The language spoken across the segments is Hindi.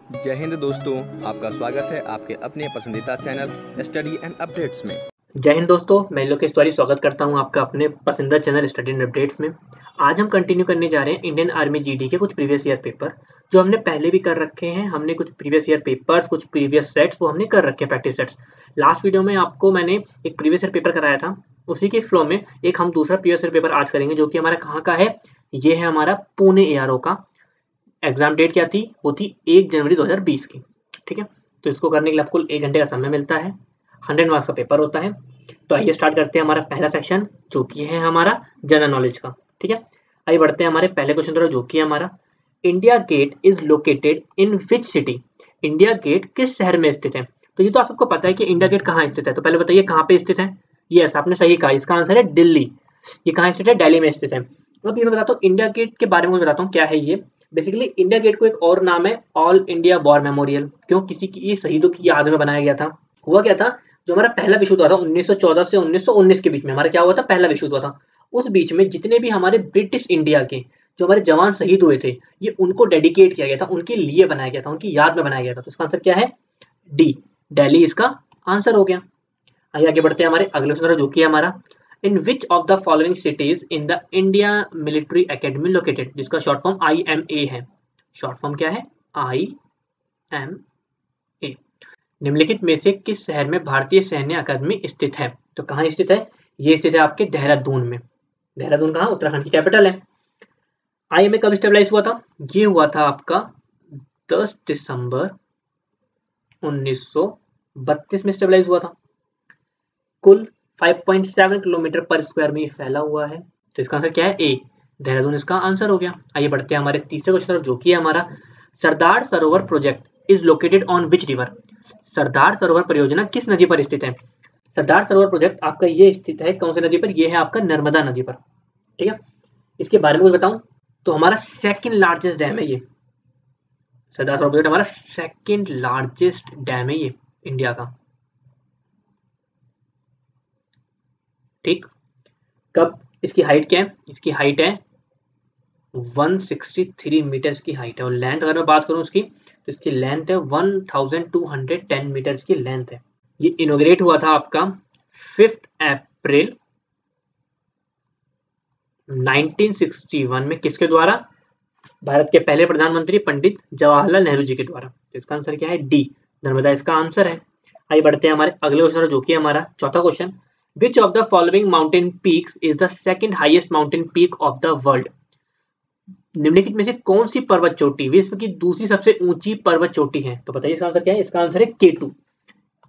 जय हिंद दोस्तों, आपका स्वागत है आपके अपने पसंदीदा चैनल स्टडी एंड अपडेट्स में। जय हिंद दोस्तों, मैं लोकेश तिवारी स्वागत करता हूं आपका अपने पसंदीदा चैनल स्टडी एंड अपडेट्स में। आज हम कंटिन्यू करने जा रहे हैं इंडियन आर्मी जीडी के कुछ प्रीवियस ईयर पेपर जो हमने पहले भी कर रखे हैं। हमने कुछ प्रीवियस ईयर पेपर्स, कुछ प्रीवियस सेट्स वो हमने कर रखे हैं, प्रैक्टिस सेट्स। लास्ट वीडियो में आपको मैंने एक प्रीवियस ईयर पेपर कराया था, उसी के फ्लो में एक हम दूसरा प्रीवियस ईयर पेपर आज करेंगे जो कि हमारा कहाँ का है। ये है हमारा पुणे एआरओ का। एग्जाम डेट क्या थी? वो थी 1 जनवरी 2020 की। ठीक है, तो इसको करने के लिए आपको 1 घंटे का समय मिलता है, 100 मार्क्स का पेपर होता है। तो आइए स्टार्ट करते हैं हमारा पहला सेक्शन जो कि है हमारा जनरल नॉलेज का। ठीक है, आइए बढ़ते हैं हमारे पहले क्वेश्चन तरफ जो कि है हमारा India Gate is located in which city. India Gate किस शहर में स्थित है? तो ये तो आपको पता है कि इंडिया गेट कहाँ स्थित है, तो पहले बताइए कहाँ पे स्थित है। यस, आपने सही कहा, इसका आंसर है दिल्ली। ये कहाँ स्थित है? दिल्ली में स्थित है। अब ये मैं बताता हूँ इंडिया गेट के बारे में, बताता हूँ क्या है ये। बेसिकली इंडिया गेट को एक और नाम है ऑल इंडिया वॉर मेमोरियल। क्यों? किसी की शहीदों की याद में बनाया गया था। हुआ क्या था, जो हमारा पहला विश्व युद्ध हुआ था 1914 से 1919 के बीच में, हमारा क्या हुआ था? पहला विश्व युद्ध हुआ था। उस बीच में जितने भी हमारे ब्रिटिश इंडिया के जो हमारे जवान शहीद हुए थे, ये उनको डेडिकेट किया गया था, उनके लिए बनाया गया था, उनकी याद में बनाया गया था। तो इसका आंसर क्या है? डी, दिल्ली इसका आंसर हो गया। आइए आगे बढ़ते हैं हमारे अगले क्वेश्चन जो कि है हमारा in which of the following cities in the India military academy located, जिसका शॉर्ट फॉर्म IMA है। शॉर्ट फॉर्म क्या है? IMA। निम्नलिखित में से किस शहर में भारतीय सैन्य अकादमी स्थित है? तो कहाँ स्थित है? ये स्थित है आपके देहरादून में। देहरादून कहाँ? उत्तराखंड की कैपिटल है। IMA कब स्टेबलाइज हुआ था? ये हुआ था आपका 10 दिसंबर 1932 में स्टेबलाइज हुआ था। कुल 5.7 किलोमीटर पर स्क्वायर में ये फैला हुआ है। तो इसका आंसर क्या है? ए, देहरादून इसका आंसर हो गया। आइए बढ़ते हैं हमारे तीसरे क्वेश्चन जो कि है हमारा Sardar Sarovar project is located on which river. Sardar Sarovar परियोजना किस नदी पर स्थित है? सरदार सरोवर प्रोजेक्ट आपका ये स्थित है कौन सी नदी पर? ये है आपका नर्मदा नदी पर। ठीक है, इसके बारे में कुछ बताऊं तो हमारा सेकंड लार्जेस्ट डैम है ये। सरदार सरोवर प्रोजेक्ट हमारा सेकंड लार्जेस्ट डैम है ये इंडिया का। ठीक, कब? इसकी हाइट क्या है? इसकी हाइट है 163 मीटर्स की हाइट है। और लेंथ अगर मैं बात करूं उसकी, तो इसकी लेंथ है 1210 मीटर्स की लेंथ है। ये इनोग्रेट हुआ था आपका 5 अप्रैल 1961 में। किसके द्वारा? भारत के पहले प्रधानमंत्री पंडित जवाहरलाल नेहरू जी के द्वारा। तो इसका आंसर क्या है? डी, नर्मदा इसका आंसर है। आइए बढ़ते हैं हमारे अगले क्वेश्चन जो कि हमारा चौथा question which of the following mountain peaks is the second highest mountain peak of the world. निम्नलिखित में से कौन सी पर्वत चोटी विश्व की दूसरी सबसे ऊंची पर्वत चोटी है? तो बताइए इसका आंसर क्या है? इसका आंसर है केटू।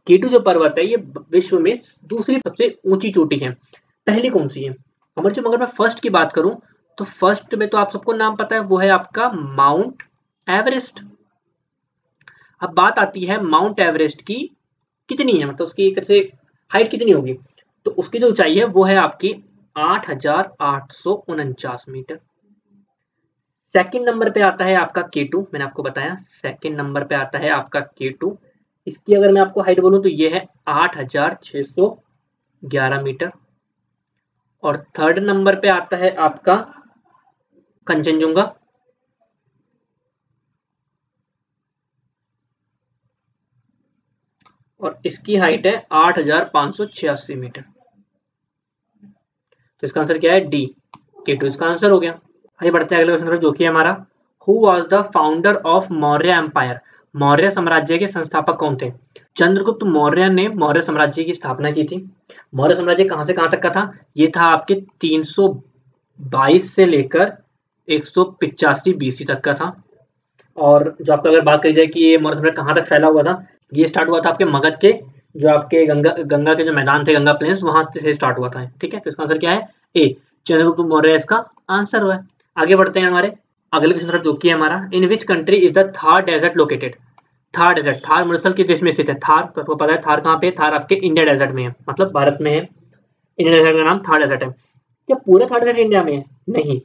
केटू जो पर्वत है ये विश्व में दूसरी सबसे ऊंची चोटी है। पहली कौन सी है? अमर जो, अगर मैं फर्स्ट की बात करूं तो फर्स्ट में तो आप सबको नाम पता है, वो है आपका माउंट एवरेस्ट। अब बात आती है माउंट एवरेस्ट की कितनी है, मतलब उसकी एक तरह से हाइट कितनी होगी। तो उसकी जो ऊंचाई है वो है आपकी 8,849 मीटर। सेकंड नंबर पे आता है आपका K2, मैंने आपको बताया सेकंड नंबर पे आता है आपका K2। इसकी अगर मैं आपको हाइट बोलूं तो ये है 8,611 मीटर। और थर्ड नंबर पे आता है आपका कंचनजुंगा। और इसकी हाइट है 8,586 मीटर। तो इसका आंसर क्या है? डी, K2 इसका आंसर हो गया। आइए बढ़ते हैं अगले क्वेश्चन जो कि हमारा who was the founder of Maurya empire. Maurya साम्राज्य के संस्थापक कौन थे? चंद्रगुप्त मौर्य ने मौर्य साम्राज्य की स्थापना की थी। मौर्य साम्राज्य कहां से कहां तक का था? ये था आपके 322 से लेकर 185 BC तक का था। और जो आपका अगर बात करी जाए कि ये मौर्य साम्राज्य कहां तक फैला हुआ था, ये स्टार्ट हुआ था आपके मगध के, जो आपके गंगा के जो मैदान थे, गंगा प्लेन्स, वहां से स्टार्ट हुआ था। ठीक है, तो इसका आंसर क्या है? ए, चंद्रगुप्त मौर्य इसका आंसर हुआ है। आगे बढ़ते हैं हमारे अगले क्वेश्चन तरफ जो कि है हमारा in which country is the Thar desert located. Thar desert, Thar मरुस्थल किस देश में स्थित है? थार, तो आपको पता है थार कहाँ पे? थार आपके इंडिया डेजर्ट में है, मतलब भारत में है। इंडिया डेजर्ट का नाम थार डेजर्ट है। क्या पूरा थार डेजर्ट इंडिया में है? नहीं,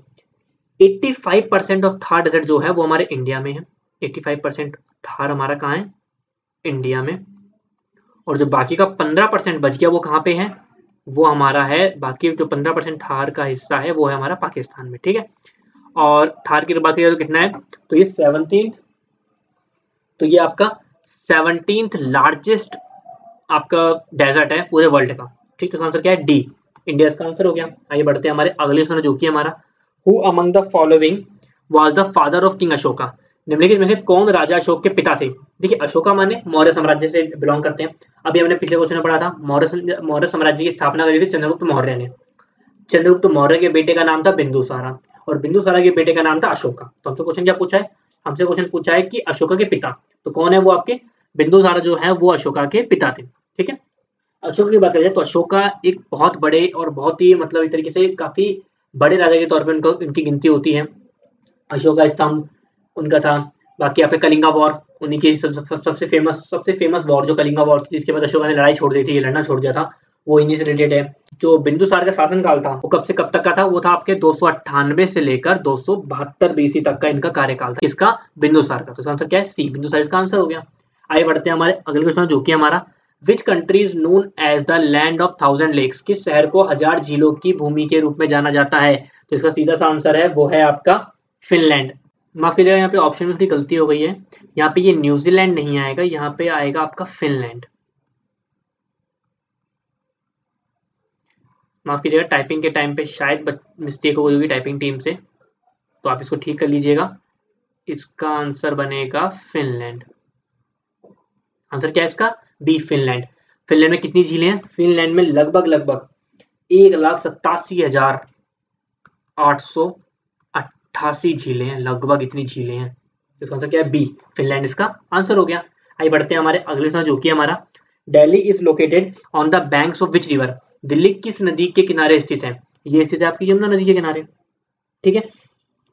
85% ऑफ थार डेजर्ट जो है वो हमारे इंडिया में है। 85% थार हमारा कहाँ है? इंडिया में। और जो बाकी का 15% बच गया वो कहाँ पे है? वो हमारा है, बाकी जो 15% थार का हिस्सा है वो है हमारा पाकिस्तान में। ठीक है, और थार की बात करें तो कितना है? तो ये 17th तो ये आपका 17th लार्जेस्ट आपका डेजर्ट है पूरे वर्ल्ड का। ठीक, तो इसका आंसर क्या है? डी, इंडिया इसका आंसर हो गया। आइए बढ़ते हैं हमारे अगले क्वेश्चन जो कि हमारा who among the following was the father of king Ashoka. निम्नलिखित में से कौन राजा अशोक के पिता थे? देखिए, अशोका माने मौर्य साम्राज्य से बिलोंग करते हैं। अभी हमने पिछले क्वेश्चन में पढ़ा था मौर्य साम्राज्य की स्थापना करी थी चंद्रगुप्त मौर्य ने। चंद्रगुप्त मौर्य के बेटे का नाम था बिंदुसारा और बिंदुसारा के बेटे का नाम था अशोका। तो हमसे क्वेश्चन क्या पूछा है? हमसे क्वेश्चन पूछा है कि अशोका के पिता, तो कौन है वो? आपके बिंदुसारा जो है वो अशोका के पिता थे। ठीक है, अशोक की बात करें तो अशोका एक बहुत बड़े और बहुत ही मतलब एक तरीके से काफी बड़े राजा के तौर पर उनको उनकी गिनती होती है। अशोका स्तंभ उनका था। बाकी आपके कलिंगा वॉर उन्हीं की सबसे फेमस वॉर जो कलिंगा वॉर थी, जिसके बाद अशोका ने लड़ाई छोड़ दी थी, लड़ना छोड़ दिया था, वो इन्हीं से रिलेटेड है। जो बिंदुसार का शासनकाल था वो कब से कब तक का था? वो था आपके 298 से लेकर 272 बीसी तक का इनका कार्यकाल था। किसका? बिंदुसार का। तो इसका आंसर क्या है? सी, बिंदुसार इसका आंसर हो गया। आइए बढ़ते हैं हमारे अगले क्वेश्चन जो कि हमारा which country is known as the land of 1000 lakes. किस शहर को 1000 झीलों की भूमि के रूप में जाना जाता है? तो इसका सीधा सा आंसर है वो है आपका फिनलैंड। माफ कीजिएगा, यहाँ पे ऑप्शन में थोड़ी गलती हो गई है। यहाँ पे ये न्यूजीलैंड नहीं आएगा, यहाँ पे आएगा आपका फिनलैंड। माफ कीजिएगा, टाइपिंग के टाइम पे शायद मिस्टेक हो गई होगी टाइपिंग टीम से, तो आप इसको ठीक कर लीजिएगा। इसका आंसर बनेगा फिनलैंड। आंसर क्या है इसका? B, Finland. फिनलैंड में कितनी झीलें हैं? फिनलैंड में लगभग 1,87,888 झीलें हैं, लगभग इतनी झीलें हैं। इसका आंसर क्या है? बी, फिनलैंड इसका आंसर हो गया। आइए बढ़ते हैं हमारे अगले क्वेश्चन जो कि हमारा Delhi is located on the banks of which river. Delhi किस नदी के किनारे स्थित है? ये स्थित है आपकी यमुना नदी के किनारे। ठीक है,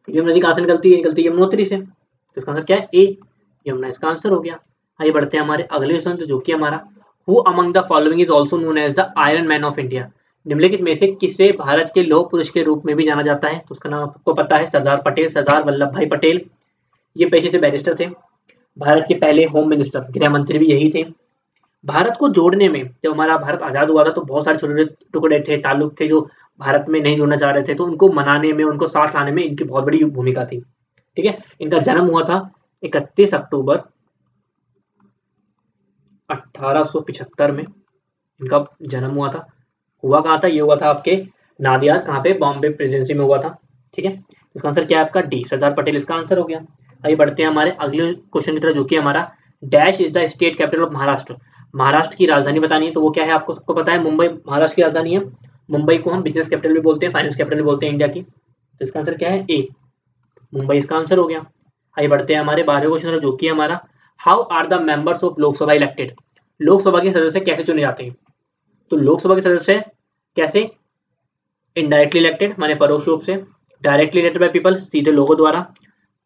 यमुना नदी कहां से निकलती है? निकलती है यमुनोत्री से। तो इसका आंसर क्या है? ए, यमुना इसका आंसर हो गया। आइए बढ़ते हैं हमारे अगले क्वेश्चन जो कि हमारा who among the following is also known as the iron man of India. निम्नलिखित में से किसे भारत के लौह पुरुष के रूप में भी जाना जाता है? तो उसका नाम आपको पता है, सरदार पटेल, सरदार वल्लभ भाई पटेल। ये पेशे से बैरिस्टर थे, भारत के पहले होम मिनिस्टर, गृह मंत्री भी यही थे। भारत को जोड़ने में जब हमारा भारत आजाद हुआ था तो बहुत सारे छोटे छोटे टुकड़े थे, ताल्लुक थे जो भारत में नहीं जुड़ना चाह रहे थे, तो उनको मनाने में, उनको साथ लाने में इनकी बहुत बड़ी भूमिका थी। ठीक है, इनका जन्म हुआ था 31 अक्टूबर 1875 में इनका जन्म हुआ था। हुआ कहाँ था? ये हुआ था आपके नादियाद, कहाँ पे? बॉम्बे प्रेसिडेंसी में हुआ था। ठीक है, इसका आंसर क्या है आपका? डी, सरदार पटेल इसका आंसर हो गया। आइए बढ़ते हैं हमारे अगले क्वेश्चन की तरफ जो कि हमारा dash is the state capital of Maharashtra. Maharashtra की राजधानी बतानी है, तो वो क्या है? आपको सबको पता है, मुंबई महाराष्ट्र की राजधानी है। मुंबई को हम बिजनेस कैपिटल भी बोलते हैं, फाइनेंस कैपिटल भी बोलते हैं इंडिया की। तो इसका आंसर क्या है? ए, मुंबई इसका आंसर हो गया। आइए बढ़ते हैं हमारे 12वें क्वेश्चन जो कि हमारा how are the members of Lok Sabha elected. Lok Sabha के सदस्य कैसे चुने जाते हैं? तो लोकसभा के सदस्य कैसे? इनडायरेक्टली इलेक्टेड माने परोक्ष रूप से, डायरेक्टली इलेक्टेड बाय पीपल सीधे लोगों द्वारा,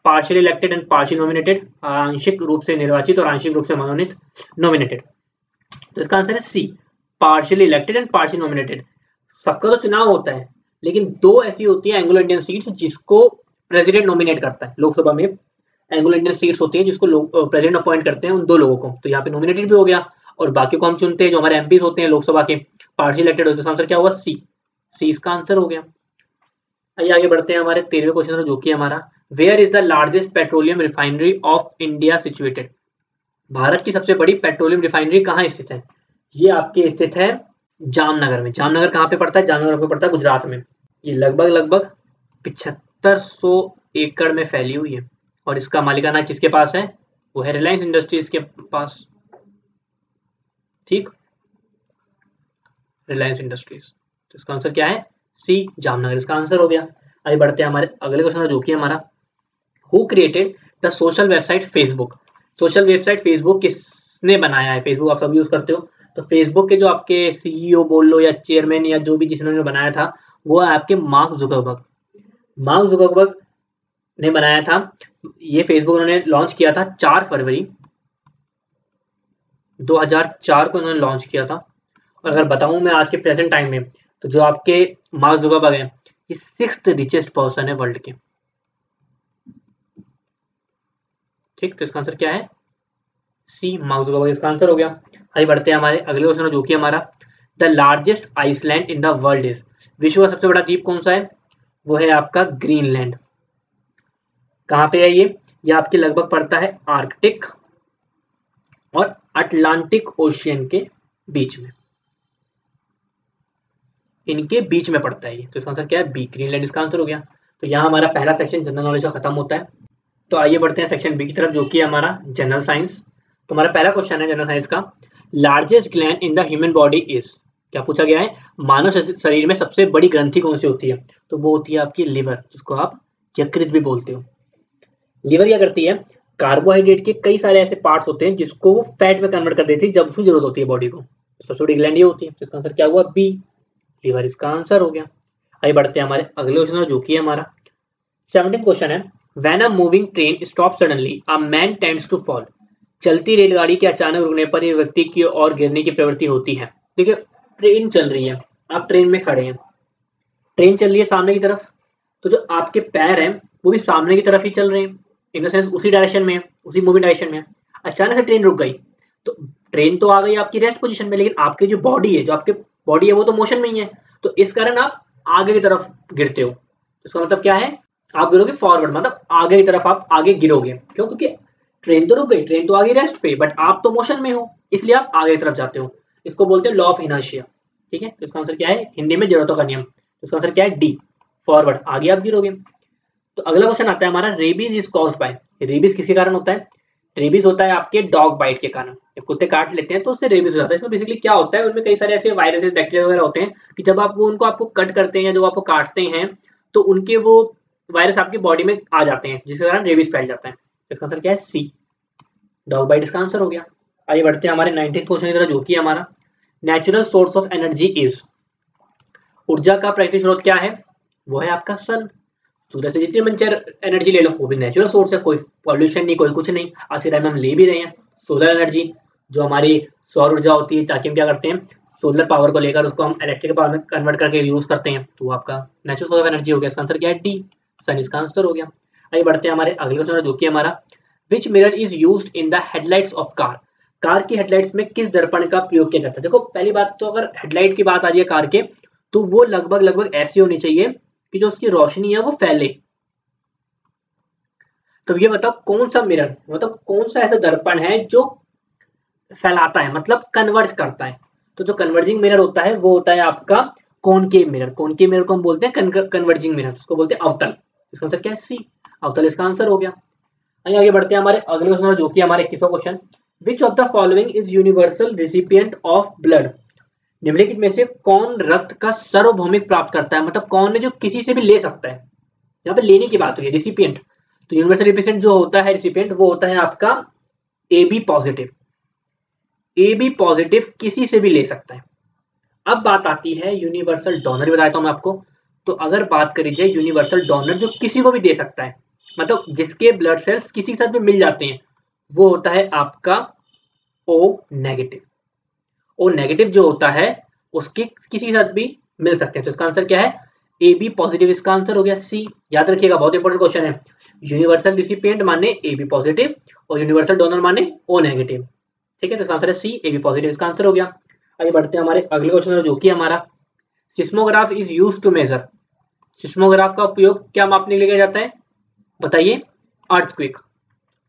partially elected and partially nominated आंशिक रूप से निर्वाचित और आंशिक रूप से मनोनीत नॉमिनेटेड। तो इसका आंसर है C, partially elected and partially nominated. सबका तो चुनाव होता है, लेकिन दो ऐसी होती है एंग्लो इंडियन सीट्स जिसको प्रेसिडेंट नॉमिनेट करता है। लोकसभा में एंग्लो इंडियन सीट्स होती है जिसको प्रेसिडेंट अपॉइंट करते हैं, उन दो लोगों को। तो यहाँ पे नॉमिनेटेड भी हो गया और बाकी को हम चुनते हैं, जो हमारे एमपीज होते हैं लोकसभा के, पार्शियल इलेक्टेड होते हैं। तो आंसर क्या होगा? सी, सी इसका आंसर हो गया। आइए आगे बढ़ते हैं हमारे 13वें क्वेश्चन जो कि हमारा where is the largest petroleum refinery of India situated. Bharat की सबसे बड़ी पेट्रोलियम रिफाइनरी कहाँ स्थित है? ये आपके स्थित है जामनगर में। जामनगर कहाँ पे पड़ता है? जामनगर पे पड़ता है गुजरात में। ये लगभग 7500 एकड़ में फैली हुई है और इसका मालिकाना किसके पास है? वो है रिलायंस इंडस्ट्रीज के पास। ठीक, रिलायंस इंडस्ट्रीज। तो इसका आंसर क्या है? सी, जामनगर इसका आंसर हो गया। आइए बढ़ते हैं हमारे अगले क्वेश्चन जो कि हमारा who created the social website Facebook. Social website Facebook किसने बनाया है? फेसबुक आप सब यूज करते हो, तो फेसबुक के जो आपके सीईओ बोल लो या चेयरमैन या जो भी जिन्होंने बनाया था, वो है आपके मार्क जुकरबर्ग। मार्क जुकरबर्ग ने बनाया था ये फेसबुक। उन्होंने लॉन्च किया था 4 फरवरी 2004 को उन्होंने लॉन्च किया था। और अगर बताऊं मैं आज के प्रेजेंट टाइम में, तो जो आपके मार्क जुकरबर्ग है, ये 6th रिचेस्ट पर्सन है वर्ल्ड के। ठीक, तो इसका आंसर क्या है? सी, मार्क जुकरबर्ग इसका आंसर हो गया। आइए बढ़ते हैं हमारे अगले क्वेश्चन जो कि हमारा the largest island in the world is. विश्व का सबसे बड़ा द्वीप कौन सा है? वो है आपका ग्रीनलैंड। कहाँ पे है ये? आपके लगभग पड़ता है आर्कटिक और अटलांटिक ओशियन के बीच में, इनके बीच में पड़ता है ये। तो इसका आंसर क्या है? बी, ग्रीनलैंड इसका आंसर हो गया। तो यहाँ हमारा पहला सेक्शन जनरल नॉलेज का खत्म होता है। तो आइए बढ़ते हैं सेक्शन बी की तरफ, जो कि हमारा जनरल साइंस। तो हमारा पहला क्वेश्चन है जनरल साइंस का, largest gland in the human body is, क्या पूछा गया है? मानव शरीर में सबसे बड़ी ग्रंथि कौन सी होती है? तो वो होती है आपकी लिवर, जिसको आप यकृत भी बोलते हो। लिवर क्या करती है? कार्बोहाइड्रेट के कई सारे ऐसे पार्ट्स होते हैं जिसको वो फैट में कन्वर्ट कर देती है जब उसकी जरूरत होती है बॉडी को। सबसे बड़ी ग्लैंड ये होती है। तो इसका आंसर क्या हुआ? बी, लिवर इसका आंसर हो गया। आइए बढ़ते हैं हमारे अगले क्वेश्चन, जो कि हमारा 17 क्वेश्चन है, when a moving train stop suddenly a man tends to fall, चलती रेलगाड़ी के अचानक रुकने पर एक व्यक्ति की ओर गिरने की प्रवृत्ति होती है। देखिए, ट्रेन चल रही है, आप ट्रेन में खड़े हैं, ट्रेन चल रही है सामने की तरफ, तो जो आपके पैर हैं वो भी सामने की तरफ ही चल रहे हैं, इन द सेंस उसी डायरेक्शन में है, उसी मूविंग डायरेक्शन में है। अचानक से ट्रेन रुक गई, तो ट्रेन तो आ गई आपकी रेस्ट पोजीशन में, लेकिन आपकी जो बॉडी है, वो तो मोशन में ही है। तो इस कारण आप आगे की तरफ गिरते हो। इसका मतलब क्या है? आप गिरोगे फॉरवर्ड, मतलब आगे की तरफ आप आगे गिरोगे। क्यों? क्योंकि ट्रेन तो रुक गई, ट्रेन तो आ गई रेस्ट पे, बट आप तो मोशन में हो, इसलिए आप आगे की तरफ जाते हो। इसको बोलते हैं लॉ ऑफ इनर्शिया। ठीक है, तो इसका आंसर क्या है? हिंदी में जरूरतों का नियम। तो इसका आंसर क्या है? डी, फॉरवर्ड, आगे आप गिरोगे। तो अगला क्वेश्चन आता है हमारा, rabies is caused by, rabies किसके कारण होता है? रेबीज होता है आपके डॉग बाइट के कारण। जब कुत्ते काट लेते हैं तो उससे रेबीज हो जाता है। इसमें बेसिकली क्या होता है, उनमें कई सारे ऐसे वायरसेस, बैक्टीरिया वगैरह होते हैं कि जब आप वो उनको आपको कट करते हैं, जब आपको काटते हैं, तो उनके वो वायरस आपकी बॉडी में आ जाते हैं, जिसके कारण रेबीज फैल जाता है। इसका आंसर क्या है? सी, डॉग बाइट इसका आंसर हो गया। आइए बढ़ते हैं हमारे 19th क्वेश्चन की तरफ, जो कि हमारा natural source of energy is, ऊर्जा का प्राकृतिक स्रोत क्या है? वो है आपका सन। सूर्य से जितनी मंचर एनर्जी ले लो वो भी नेचुरल सोर्स है, कोई पॉल्यूशन नहीं, कोई कुछ नहीं। आज के टाइम में हम ले भी रहे हैं सोलर एनर्जी, जो हमारी सौर ऊर्जा होती है, ताकि हम क्या करते हैं, सोलर पावर को लेकर उसको हम इलेक्ट्रिक पावर में कन्वर्ट करके यूज करते हैं। तो वो आपका नेचुरल सोर्स ऑफ एनर्जी हो गया। इसका आंसर क्या है? डी, सन इसका आंसर हो गया। आइए बढ़ते हैं हमारे अगले क्वेश्चन, जो कि हमारा, विच mirror is used in the headlights of car, car की हेडलाइट्स में किस दर्पण का प्रयोग किया जाता है? देखो, पहली बात तो अगर हेडलाइट की बात आ रही है कार के, तो वो लगभग लगभग ऐसी होनी चाहिए कि जो उसकी रोशनी है वो फैले। तो ये बताओ कौन सा मिरर, मतलब कौन सा ऐसा दर्पण है जो फैलाता है, मतलब कन्वर्ज करता है। तो जो कन्वर्जिंग मिरर होता है वो होता है आपका कॉनकेव मिरर। कॉनकेव मिरर को हम बोलते हैं कन्वर्जिंग मिरर, उसको बोलते हैं अवतल। इसका आंसर क्या है? सी, अवतल इसका आंसर हो गया। आगे बढ़ते हैं हमारे अगले क्वेश्चन, जो कि हमारे 21वां question, which of the following is universal recipient of blood, निम्नलिखित में से कौन रक्त का सार्वभौमिक प्राप्त करता है, मतलब कौन है जो किसी से भी ले सकता है। यहाँ पे लेने की बात हुई है, रिसिपिएंट। तो यूनिवर्सल रिसिपिएंट जो होता है, रिसिपिएंट वो होता है आपका A B positive. A B positive किसी से भी ले सकता है। अब बात आती है यूनिवर्सल डोनर, बताता हूं मैं आपको। तो अगर बात करी जाए यूनिवर्सल डोनर जो किसी को भी दे सकता है, मतलब जिसके ब्लड सेल्स किसी के साथ भी मिल जाते हैं, वो होता है आपका ओ नेगेटिव। ओ नेगेटिव जो होता है उसके किसी के साथ भी मिल सकते हैं। तो इसका आंसर क्या है? ए बी पॉजिटिव इसका आंसर हो गया। सी, याद रखिएगा, बहुत इंपॉर्टेंट क्वेश्चन है। यूनिवर्सल रिसिपिएंट माने ए बी पॉजिटिव और यूनिवर्सल डोनर माने ओ नेगेटिव। ठीक है, तो इसका आंसर है सी, ए बी पॉजिटिव इसका आंसर हो गया। आगे बढ़ते हैं हमारे अगले क्वेश्चन, जो कि हमारा, seismograph is use to measure, seismograph का उपयोग क्या मापने के लिए किया जाता है? बताइए। अर्थक्वेक,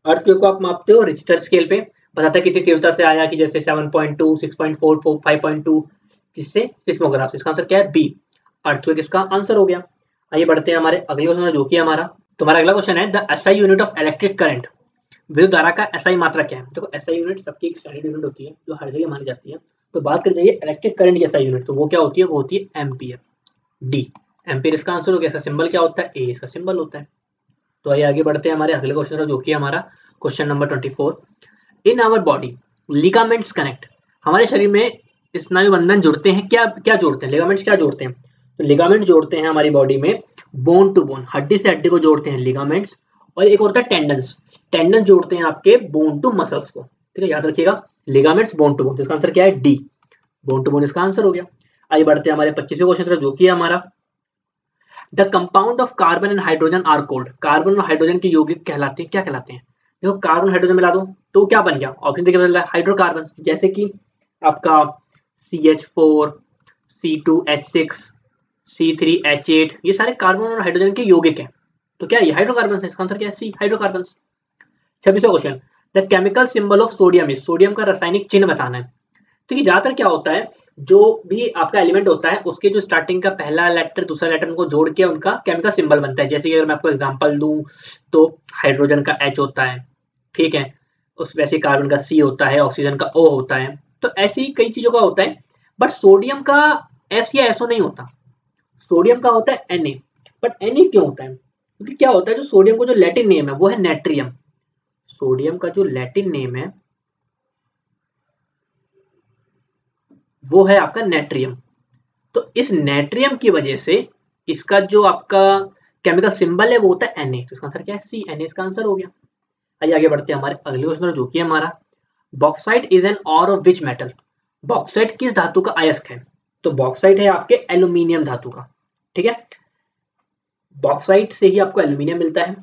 अर्थक्वेक को आप मापते हो रिक्टर स्केल पे, बताता है कितनी तीव्रता से आया, कि जैसे 7.2, 6.4, 5.2, जिससे सिस्मोग्राफ। इसका आंसर क्या है? बी, अर्थक्वेक इसका आंसर हो गया। आइए बढ़ते हैं हमारे अगले क्वेश्चन, जो कि हमारा, तुम्हारा अगला क्वेश्चन है, the SI unit of electric current, विद्युत धारा का एसआई मात्रा क्या है? देखो, एसआई यूनिट सबकी एक स्टैंडर्ड यूनिट होती है जो हर जगह मानी जाती है। तो बात कर जाइए इलेक्ट्रिक करंट की एसआई यूनिट, तो वो क्या होती है? वो होती है एम्पियर। डी, एम्पियर इसका आंसर हो गया। इसका सिंबल क्या होता है? ए इसका सिंबल होता है। तो आइए आगे बढ़ते हैं हमारे अगले क्वेश्चन, जो कि हमारा question number 24, in our body ligaments connect, हमारे शरीर में स्नायु बंधन जुड़ते हैं, क्या क्या जोड़ते हैं? लिगामेंट्स क्या जोड़ते हैं? तो लिगामेंट जोड़ते हैं हमारी बॉडी में बोन टू बोन, हड्डी से हड्डी को जोड़ते हैं लिगामेंट्स। और एक होता है टेंडन्स, टेंडन जोड़ते हैं आपके बोन टू मसल्स को। ठीक है, याद रखिएगा, लिगामेंट्स बोन टू बोन। तो इसका आंसर क्या है? डी, बोन टू बोन इसका आंसर हो गया। आइए बढ़ते हैं हमारे 25वें क्वेश्चन तरफ, जो कि है हमारा, the compound of carbon and hydrogen are called, carbon और हाइड्रोजन के यौगिक कहलाते हैं, क्या कहलाते हैं? देखो, कार्बन हाइड्रोजन मिला दो तो क्या बन गया? ऑप्शन देखिए, बदल रहा है, हाइड्रोकार्बन, जैसे कि आपका CH4, C2H6, C3H8, ये सारे कार्बन और हाइड्रोजन के यौगिक हैं। तो क्या ये हाइड्रोकार्बन है? इसका आंसर क्या है? C, hydrocarbon. 26वां question, the chemical symbol of sodium is, sodium का रासायनिक चिन्ह बताना है। तो ये ज्यादातर क्या होता है, जो भी आपका एलिमेंट होता है उसके जो स्टार्टिंग का पहला लेटर दूसरा लेटर उनको जोड़ के उनका केमिकल सिंबल बनता है। जैसे कि अगर मैं आपको एग्जांपल दूं तो हाइड्रोजन का H होता है, ठीक है, उस वैसे कार्बन का C होता है, ऑक्सीजन का O होता है, तो ऐसी कई चीजों का होता है। बट सोडियम का S या SO नहीं होता, सोडियम का होता है Na। बट Na क्यों होता है, क्योंकि क्या होता है, जो सोडियम को जो लैटिन नेम है वो है नेट्रियम। सोडियम का जो लैटिन नेम है वो है आपका नेट्रियम। तो इस नेट्रियम की वजह से इसका जो आपका केमिकल सिंबल है वो होता है Na। तो इसका आंसर क्या है, सी, Na इसका आंसर हो गया। आइए आगे बढ़ते हैं हमारे अगले क्वेश्चन जो कि हमारा bauxite is an or of which metal. Bauxite किस धातु का अयस्क है, तो बॉक्साइट है आपके एल्यूमिनियम धातु का, ठीक है। बॉक्साइट से ही आपको एल्यूमिनियम मिलता है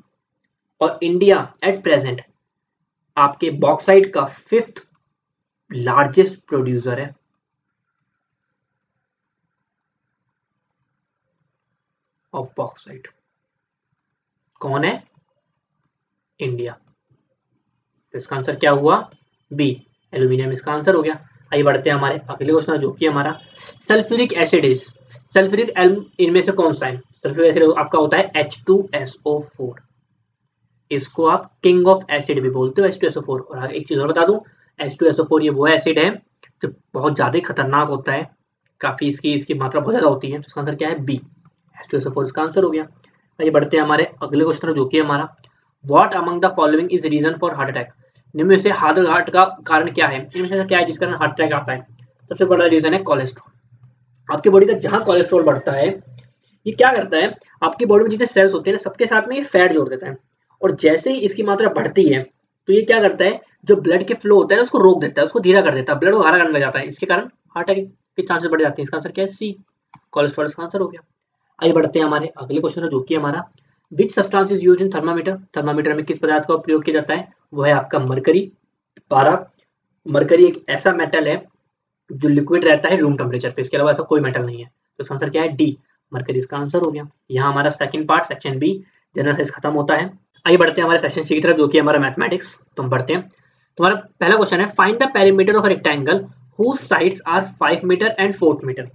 और इंडिया एट प्रेजेंट आपके बॉक्साइट का 5th लार्जेस्ट प्रोड्यूसर है। ऑफ बॉक्साइट कौन है, इंडिया। तो इसका आंसर क्या हुआ, बी, एल्यूमिनियम इसका आंसर हो गया। आइए बढ़ते हैं हमारे अगले क्वेश्चन जो कि हमारा सल्फ्यूरिक एसिड इज, सल्फ्यूरिक इनमें से कौन सा है, सल्फ्यूरिक एसिड आपका होता है H2SO4। इसको आप किंग ऑफ एसिड भी बोलते हो, H2SO4। और आगे एक चीज और बता दूं, H2SO4 ये वो एसिड है जो बहुत ज्यादा खतरनाक होता है, काफी इसकी मात्रा बहुत ज्यादा होती है। तो इसका आंसर क्या है, बी, H2SO4 इसका आंसर हो गया। आइए बढ़ते हैं हमारे अगले क्वेश्चन जो कि हमारा what among the following is reason for heart attack. निम्न में से हार्ट का कारण क्या है, इनमें से क्या है जिस कारण हार्ट अटैक आता है। सबसे बड़ा रीजन है कोलेस्ट्रॉल। आपकी बॉडी का जहां कोलेस्ट्रॉल बढ़ता है ये क्या करता है, आपकी बॉडी में जितने सेल्स होते हैं ना सबके साथ में ये फैट जोड़ देता है, और जैसे ही इसकी मात्रा बढ़ती है तो ये क्या करता है, जो ब्लड के फ्लो होता है ना उसको रोक देता है, उसको धीरा कर देता है, ब्लड को गाढ़ा करने लग जाता है, इसके कारण हार्ट अटैक के चांसेस बढ़ जाते हैं। इसका आंसर क्या है, सी, कोलेस्ट्रॉल इसका आंसर हो गया। आइए बढ़ते हैं हमारे अगले क्वेश्चन जो कि हमारा which substance is used in thermometer. Thermometer में किस पदार्थ का प्रयोग किया जाता है, वो है आपका मरकरी, पारा। मरकरी एक ऐसा मेटल है जो लिक्विड रहता है रूम टेम्परेचर पे, इसके अलावा ऐसा कोई मेटल नहीं है। तो इसका आंसर क्या है, डी, मरकरी इसका आंसर हो गया। यहाँ हमारा second part section B general science खत्म होता है। आइए बढ़ते हैं हमारे सेक्शन सी की तरफ जो कि हमारा मैथमेटिक्स। तो हम बढ़ते हैं, तुम्हारा पहला क्वेश्चन है find the perimeter of rectangle whose sides are 5 metre and 4 metre.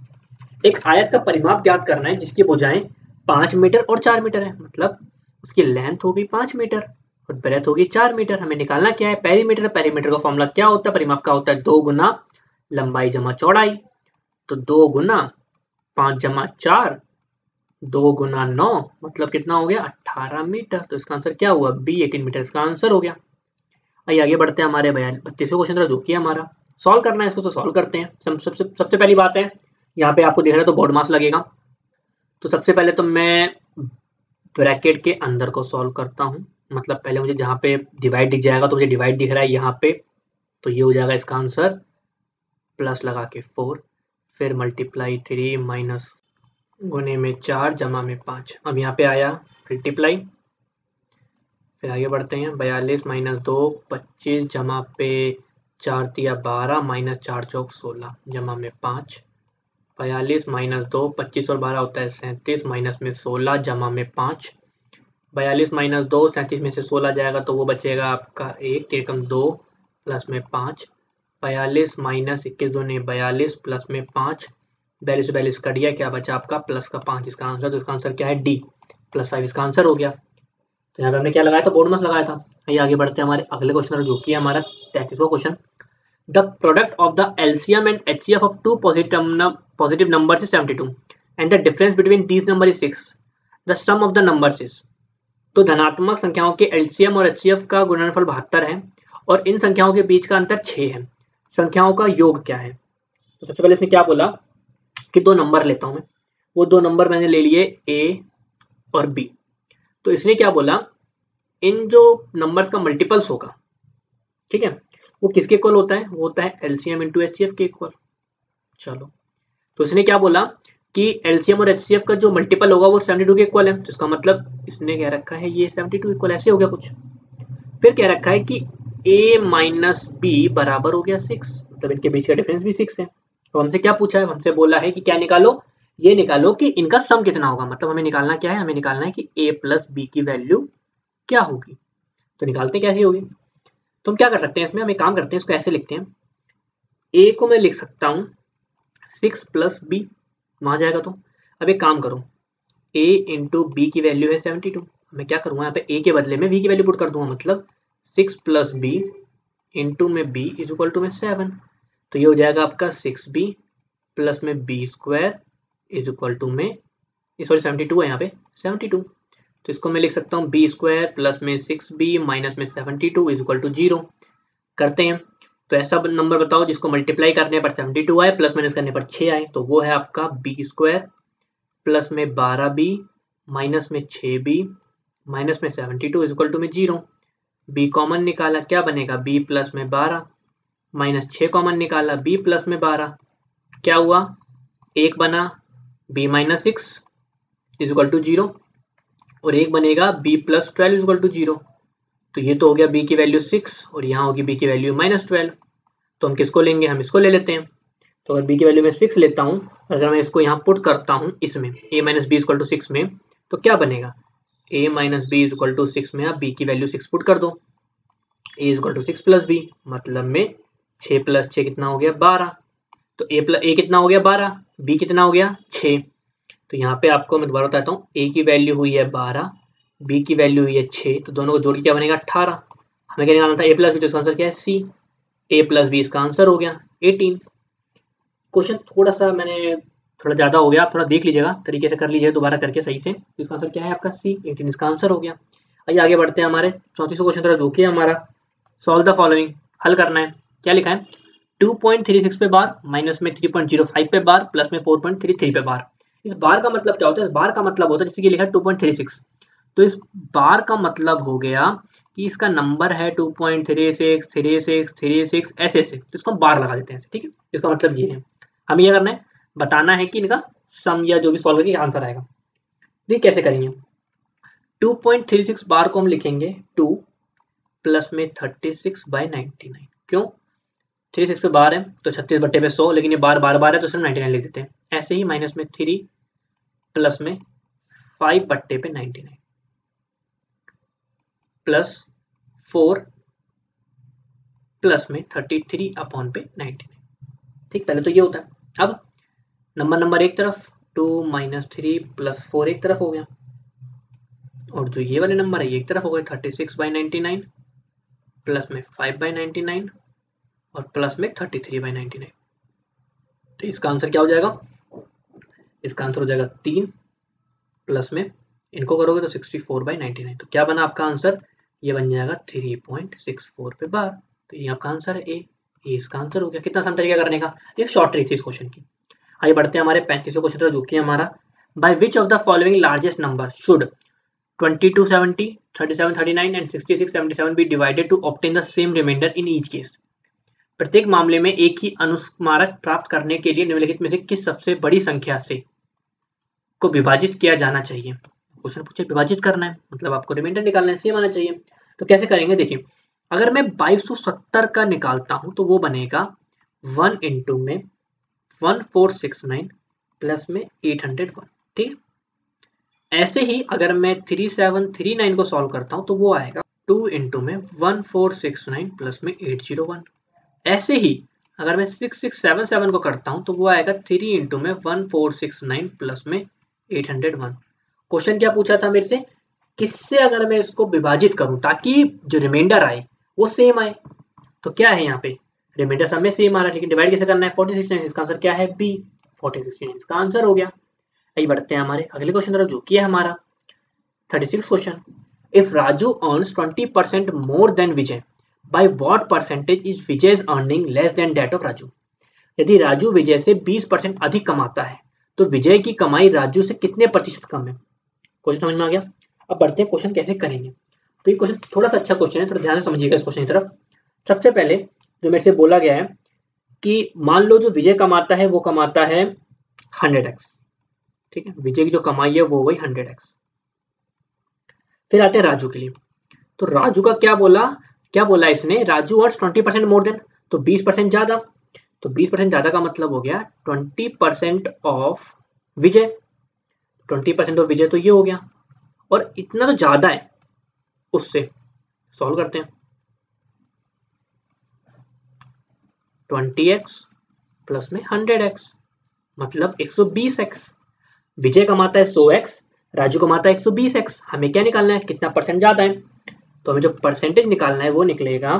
एक आयत का परिमाप ज्ञात करना है जिसकी भुजाएं 5 मीटर और 4 मीटर है, मतलब उसकी लेंथ होगी 5 मीटर और ब्रेथ होगी 4 मीटर। हमें निकालना क्या है, पेरीमीटर। पेरीमीटर का फॉर्मूला क्या होता है, परिमाप का होता है 2 गुना लंबाई जमा चौड़ाई। तो 2 गुना 5 जमा 4, 2 गुना 9 मतलब कितना हो गया, 18 मीटर। तो इसका आंसर क्या हुआ, बी, 18 मीटर इसका आंसर हो गया। आइए आगे बढ़ते हैं हमारे 32वें क्वेश्चन जो कि हमारा सॉल्व करना है, इसको तो सॉल्व करते हैं। सबसे पहली बात है, यहाँ पे आपको दिख रहा है तो बोर्ड मास लगेगा। तो सबसे पहले तो मैं ब्रैकेट के अंदर को सॉल्व करता हूँ, मतलब पहले मुझे जहाँ पे डिवाइड दिख जाएगा तो मुझे डिवाइड दिख रहा है यहाँ पे, तो ये हो जाएगा इसका आंसर प्लस लगा के 4, फिर मल्टीप्लाई 3 माइनस गुने में 4 जमा में 5। अब यहाँ पे आया मल्टीप्लाई, फिर आगे बढ़ते हैं 42 माइनस 2 25 जमा पे 4 तिया 12 माइनस 4 चौक 16 जमा में 5। 42 माइनस 2 25 और 12 होता है 37 माइनस में 16 जमा में 5। 42 माइनस 2 37 में से 16 जाएगा तो वो बचेगा आपका 1 तिरकम 2 प्लस में 5। 42 माइनस 21 दूनी 42 प्लस में 5, 42 42 कट गया, क्या बचा आपका प्लस का 5 इसका आंसर। तो इसका आंसर क्या है, डी, +5 इसका आंसर हो गया। तो यहाँ पे हमने क्या लगाया था, बोर्ड मास लगाया था। आइए आगे बढ़ते हैं हमारे अगले क्वेश्चन जो कि हमारा 33वां question. The product of the LCM and HCF of two positive numbers is 72 and the difference between these number is 6, the sum of the numbers is. तो धनात्मक संख्याओं के LCM और HCF का गुणनफल 72 है और इन संख्याओं के बीच का अंतर 6 है, संख्याओं का योग क्या है। तो सबसे पहले इसने क्या बोला कि दो नंबर लेता हूं मैं, वो दो नंबर मैंने ले लिए A और B। तो इसने क्या बोला, इन जो नंबर्स का मल्टीपल्स होगा, ठीक है, वो किसके इक्वल होता है, वो होता है LCM इंटू HCF के इक्वल। चलो, तो इसने क्या बोला कि LCM और HCF का जो मल्टीपल होगा वो 72 के इक्वल है, तो इसका मतलब इसने क्या रखा है, ये 72 इक्वल ऐसे हो गया कुछ। फिर क्या रखा है कि A माइनस B बराबर हो गया 6, मतलब इनके बीच का डिफरेंस भी 6 है। तो हमसे क्या पूछा है, हमसे बोला है कि क्या निकालो, ये निकालो कि इनका सम कितना होगा, मतलब हमें निकालना क्या है, हमें निकालना है कि A प्लस B की वैल्यू क्या होगी। तो निकालते कैसी होगी, तो हम क्या कर सकते हैं इसमें, हम एक काम करते हैं, इसको ऐसे लिखते हैं, ए को मैं लिख सकता हूँ 6 प्लस बी, वहां जाएगा तो। अब एक काम करो, a इंटू बी की वैल्यू है 72, मैं क्या करूँगा यहाँ पे a के बदले में v की वैल्यू पुट कर दूंगा, मतलब 6 प्लस बी इंटू में b इज इक्वल टू में 7, तो ये हो जाएगा आपका 6b प्लस में b square is equal to में, सॉरी 72 है यहाँ पे 72, तो इसको मैं लिख सकता हूँ बी स्क्वायर प्लस में 6b माइनस में 72 इज इक्वल टू 0। करते हैं, तो ऐसा नंबर बताओ जिसको मल्टीप्लाई करने पर 72 आए, प्लस माइनस करने पर 6 आए, तो वो है आपका बी स्क्वायर प्लस में 12b माइनस में 6b माइनस में 72 इज इक्वल टू में 0। b कॉमन निकाला, क्या बनेगा b प्लस में 12 माइनस 6 कॉमन निकाला, b प्लस में 12, क्या हुआ 1 बना, b minus 6 is equal to 0, और एक बनेगा b plus 12 is equal to 0। तो ये तो हो गया b की वैल्यू 6 और यहाँ होगी b की वैल्यू माइनस 12, तो हम किसको लेंगे, हम इसको ले लेते हैं। तो अगर b की वैल्यू मैं 6 लेता हूँ, अगर मैं इसको यहाँ पुट करता हूँ इसमें a minus b equal to 6 में, तो क्या बनेगा a minus b equal to 6 में आप b की वैल्यू 6 पुट कर दो, a equal to 6 plus b, मतलब में 6 प्लस 6 कितना हो गया 12, तो a कितना हो गया 12, b कितना हो गया 6। तो यहाँ पे आपको मैं दोबारा बताता हूँ, a की वैल्यू हुई है 12, b की वैल्यू हुई है 6, तो दोनों को जोड़ के क्या बनेगा 18। हमें क्या निकालना था a प्लस बी, तो इसका आंसर क्या है सी, a प्लस बी इसका आंसर हो गया 18। क्वेश्चन थोड़ा सा मैंने थोड़ा ज़्यादा हो गया, आप थोड़ा देख लीजिएगा, तरीके से कर लीजिएगा दोबारा करके सही से। तो इसका आंसर क्या है आपका सी, 18 इसका आंसर हो गया। आइए आगे बढ़ते हैं, हमारे 34वां क्वेश्चन थोड़ा रुकिए हमारा। सॉल्व द फॉलोइंग, हल करना है, क्या लिखा है 2.36 पे बार माइनस में 3.05 पे बार प्लस में 4.33 पे बार। इस बार का मतलब क्या होता है, इस बार का मतलब होता है जैसे कि लिखा है 2.36, तो इस बार का मतलब हो गया कि इसका नंबर है 2.36 36 36 ऐसे ऐसे, तो इसको हम बार लगा देते हैं, ठीक है। इसका मतलब ये है, हमें ये करना है, बताना है कि इनका सम या जो भी सॉल्व करके आंसर आएगा। देखिए कैसे करेंगे, 2.36 बार को हम लिखेंगे 2 प्लस में 36/99, क्यों 36 पे बार है तो 36 बट्टे पे 100, लेकिन ये बार बार बार है तो सिर्फ 99 लिख देते हैं। ऐसे ही माइनस में 3 प्लस में 5 बट्टे पे 99 प्लस 4 प्लस में 33 अपॉन पे 99, ठीक, पहले तो ये होता है। अब नंबर एक तरफ 2 माइनस 3 प्लस 4 एक तरफ हो गया, और जो ये वाले नंबर है ये एक तरफ हो गए 36/99 प्लस में 5/99 और प्लस में 33/99। तो इसका आंसर क्या हो जाएगा, इसका आंसर हो जाएगा 3 प्लस में इनको करोगे तो 64/99, तो क्या बना आपका आंसर, ये बन जाएगा 3.64 पे बार। तो ये आपका आंसर है ए, ये इसका आंसर हो गया। कितना आसान तरीका करने का, ये शॉर्ट ट्रिक थी इस क्वेश्चन की। आइए बढ़ते हैं हमारे 35वें क्वेश्चन तरफ, जो कि हमारा by which of the following largest number should 2270 3739 and 6677 be divided to obtain the same remainder in each case. प्रत्येक मामले में एक ही अनुस्मारक प्राप्त करने के लिए निम्नलिखित में से किस सबसे बड़ी संख्या से को विभाजित किया जाना चाहिए। क्वेश्चन पूछे विभाजित करना है, मतलब आपको रिमाइंडर निकालना है, सेम आना चाहिए। तो कैसे करेंगे, देखिए अगर मैं 2270 का निकालता हूं तो वो बनेगा 1 इंटू में 1469 प्लस में 801, ठीक है। ऐसे ही अगर मैं 3739 को सॉल्व करता हूं तो वो आएगा 2 इंटू में 1469 प्लस में 801। ऐसे ही अगर मैं 6677 को करता हूं तो वो आएगा 3 इंटू में 1469 प्लस में 801। क्वेश्चन क्या पूछा था मेरे से, किससे अगर मैं इसको विभाजित करूं ताकि जो रिमाइंडर आए वो सेम आए। तो क्या है यहाँ पे रिमाइंडर सब में सेम आ रहा है, लेकिन डिवाइड कैसे करना है 46, इसका आंसर क्या है बी, 46 इसका आंसर हो गया। आइए बढ़ते हैं हमारे अगले क्वेश्चन तरफ, जो कि है हमारा 36 question. If Raju earns 20% more than Vijay, by what percentage is Vijay's earning less than that of Raju. यदि राजू विजय से 20% अधिक कमाता है तो विजय की कमाई राजू से कितने प्रतिशत कम है। क्वेश्चन समझ में आ गया। अब बढ़ते हैं क्वेश्चन कैसे करेंगे। तो ये क्वेश्चन थोड़ा सा अच्छा क्वेश्चन है, थोड़ा ध्यान से समझिएगा इस क्वेश्चन की तरफ। सबसे पहले जो मेरे से बोला गया है कि मान लो जो विजय कमाता है वो कमाता है 100x, ठीक है, विजय की जो कमाई है वो वही 100x। फिर आते हैं राजू के लिए, तो राजू का क्या बोला इसने, राजू अर्न्स 20% मोर देन, तो 20% ज्यादा, तो 20% ज्यादा का मतलब हो गया 20% ऑफ विजय, 20% ऑफ विजय तो ये हो गया, और इतना तो ज्यादा है उससे। सॉल्व करते हैं, 20x प्लस में 100x, मतलब 120x। विजय कमाता है 100x, राजू कमाता है 120x। हमें क्या निकालना है, कितना परसेंट ज्यादा है। तो हमें जो परसेंटेज निकालना है वो निकलेगा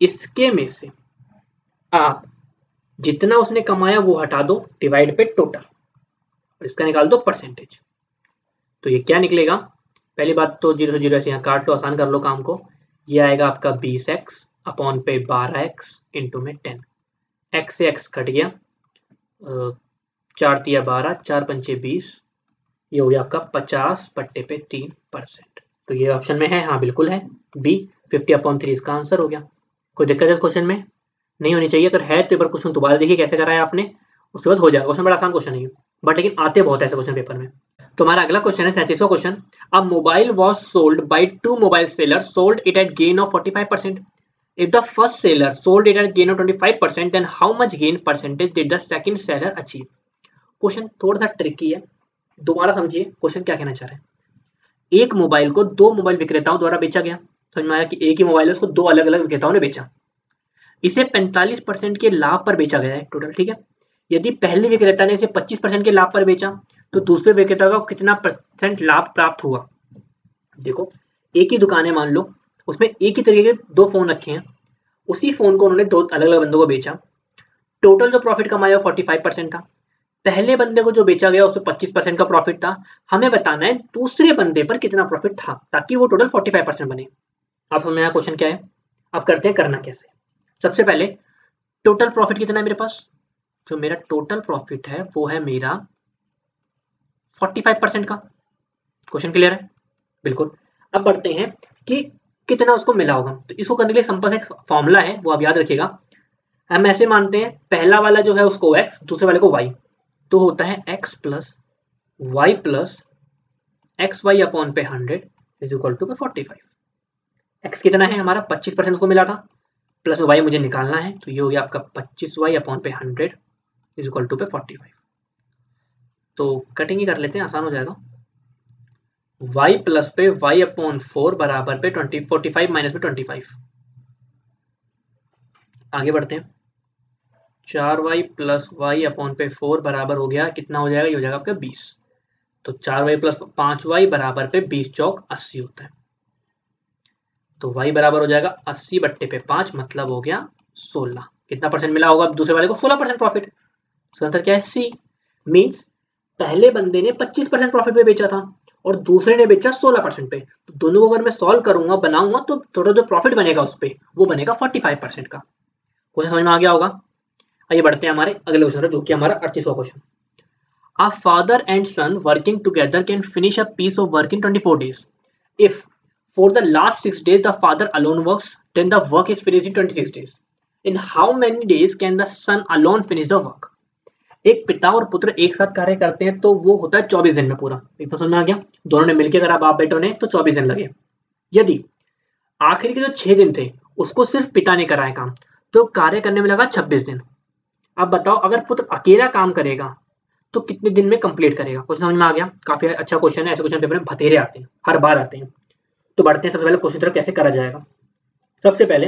इसके में से आप जितना उसने कमाया वो हटा दो, डिवाइड पे टोटल, और इसका निकाल दो परसेंटेज। तो ये क्या निकलेगा, पहली बात तो 0 से 0 ऐसे यहाँ काट लो, आसान कर लो काम को। ये आएगा आपका 20x अपॉन पे 12x इंटू में 10, x से x कट गया, 4 तिया 12, 4 पंचे 20, ये हो गया आपका 50 बट्टे पे 3%। तो ये ऑप्शन में है, हाँ बिल्कुल है, बी 50/3 इसका आंसर हो गया। कोई दिक्कत है इस क्वेश्चन में, नहीं होनी चाहिए। अगर है तो एक बार क्वेश्चन दोबारा देखिए कैसे कराया आपने, उसके बाद हो जाएगा। क्वेश्चन बड़ा आसान क्वेश्चन है बट लेकिन आते बहुत ऐसे क्वेश्चन पेपर में। तो हमारा अगला क्वेश्चन है 37वां question. A mobile was sold by 2 mobile seller sold it at gain of 45%. If the first seller sold it at gain of 25%, then how much gain percentage did the second seller achieve? Question थोड़ा सा ट्रिकी है, दोबारा समझिए क्वेश्चन क्या कहना चाह रहे हैं। एक मोबाइल को दो मोबाइल विक्रेताओं द्वारा बेचा गया, समझ में आया कि एक ही मोबाइल है, उसको दो अलग अलग विक्रेताओं ने बेचा। इसे 45% के लाभ पर बेचा गया है टोटल, ठीक है। यदि पहले विक्रेता ने इसे 25% के लाभ पर बेचा तो दूसरे विक्रेता को कितना परसेंट लाभ प्राप्त हुआ। देखो एक ही दुकान है, मान लो उसमें एक ही तरीके के दो फोन रखे हैं, उसी फोन को उन्होंने दो अलग अलग बंदों को बेचा। टोटल जो प्रॉफिट कमाया 45% था। पहले बंदे को जो बेचा गया उसमें 25% का प्रॉफिट था। हमें बताना है दूसरे बंदे पर कितना प्रॉफिट था ताकि वो टोटल 45% बने। अब हमें यहाँ क्वेश्चन क्या है, अब करते हैं करना कैसे। सबसे पहले टोटल प्रॉफिट कितना है मेरे पास, जो मेरा टोटल प्रॉफिट है वो है मेरा 45% का। क्वेश्चन क्लियर है, बिल्कुल। अब बढ़ते हैं कि कितना उसको मिला होगा। तो इसको करने के लिए सिंपल एक फॉर्मूला है, वो आप याद रखिएगा। हम ऐसे मानते हैं पहला वाला जो है उसको x, दूसरे वाले को y, तो होता है x plus y plus x y upon पे 100 इज इक्वल टू 45। x कितना है हमारा 25% उसको मिला था, प्लस में y मुझे निकालना है, तो ये हो गया आपका 25y अपॉन पे 100 इज इक्वल टू पे 45। तो कटिंग ही कर लेते हैं, आसान हो जाएगा। y प्लस पे y अपॉन 4 बराबर पे 45 माइनस पे 25। आगे बढ़ते हैं, 4y प्लस वाई अपॉन पे 4 बराबर हो गया, कितना हो जाएगा, ये हो जाएगा आपका 20। तो 4y प्लस 5y बराबर पे 20 चौक 80 होता है। तो y बराबर हो जाएगा 80 बट्टे पे 5, मतलब हो गया 16। कितना परसेंट मिला होगा दूसरे वाले को, 16% प्रॉफिट। इसका आंसर क्या है, सी। मींस पहले बंदे ने 25% प्रॉफिट पे बेचा था और दूसरे ने बेचा 16% पे। तो दोनों को अगर मैं सॉल्व करूंगा, बनाऊंगा, तो टोटल जो प्रॉफिट बनेगा उस पे वो बनेगा 45% का। क्वेश्चन समझ में आ गया होगा। आइए बढ़ते हैं हमारे अगले क्वेश्चन, जो कि हमारा 38वां question. A father and son working together can finish a piece of work in 24 days. If for the last 6 days the father alone works, then the work is finished in 26 days. In how many days can the son alone finish the work? एक पिता और पुत्र एक साथ कार्य करते हैं तो वो होता है 24 दिन में पूरा। एक तो समझ में आ गया, दोनों ने मिलकर करा बाप बेटों ने, तो 24 दिन लगे। यदि आखिरी के जो 6 दिन थे उसको सिर्फ पिता ने कराया काम, तो कार्य करने में लगा 26 दिन। अब बताओ अगर पुत्र अकेला काम करेगा तो कितने दिन में कंप्लीट करेगा। क्वेश्चन समझ में आ गया, काफी अच्छा क्वेश्चन है, ऐसे क्वेश्चन पेपर में बथेरे आते हैं, हर बार आते हैं। तो बढ़ते हैं, सबसे पहले क्वेश्चन तरफ कैसे करा जाएगा। सबसे पहले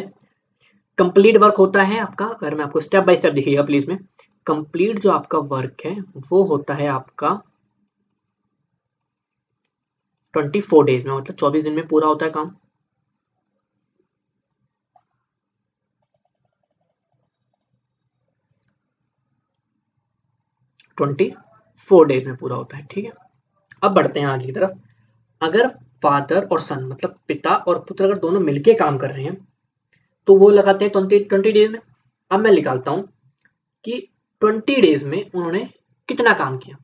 कंप्लीट वर्क होता है आपका, अगर मैं आपको स्टेप बाय स्टेप दिखिएगा प्लीज में। कंप्लीट जो आपका वर्क है वो होता है आपका 24 डेज में, मतलब 24 दिन में पूरा होता है काम। ट्वेंटी 4 डेज में पूरा होता है, ठीक है। अब बढ़ते हैं आगे की तरफ। अगर फादर और सन, मतलब पिता और पुत्र, अगर दोनों मिलके काम कर रहे हैं तो वो लगाते हैं 20 डेज में। अब मैं निकालता हूं कि 20 डेज में उन्होंने कितना काम किया,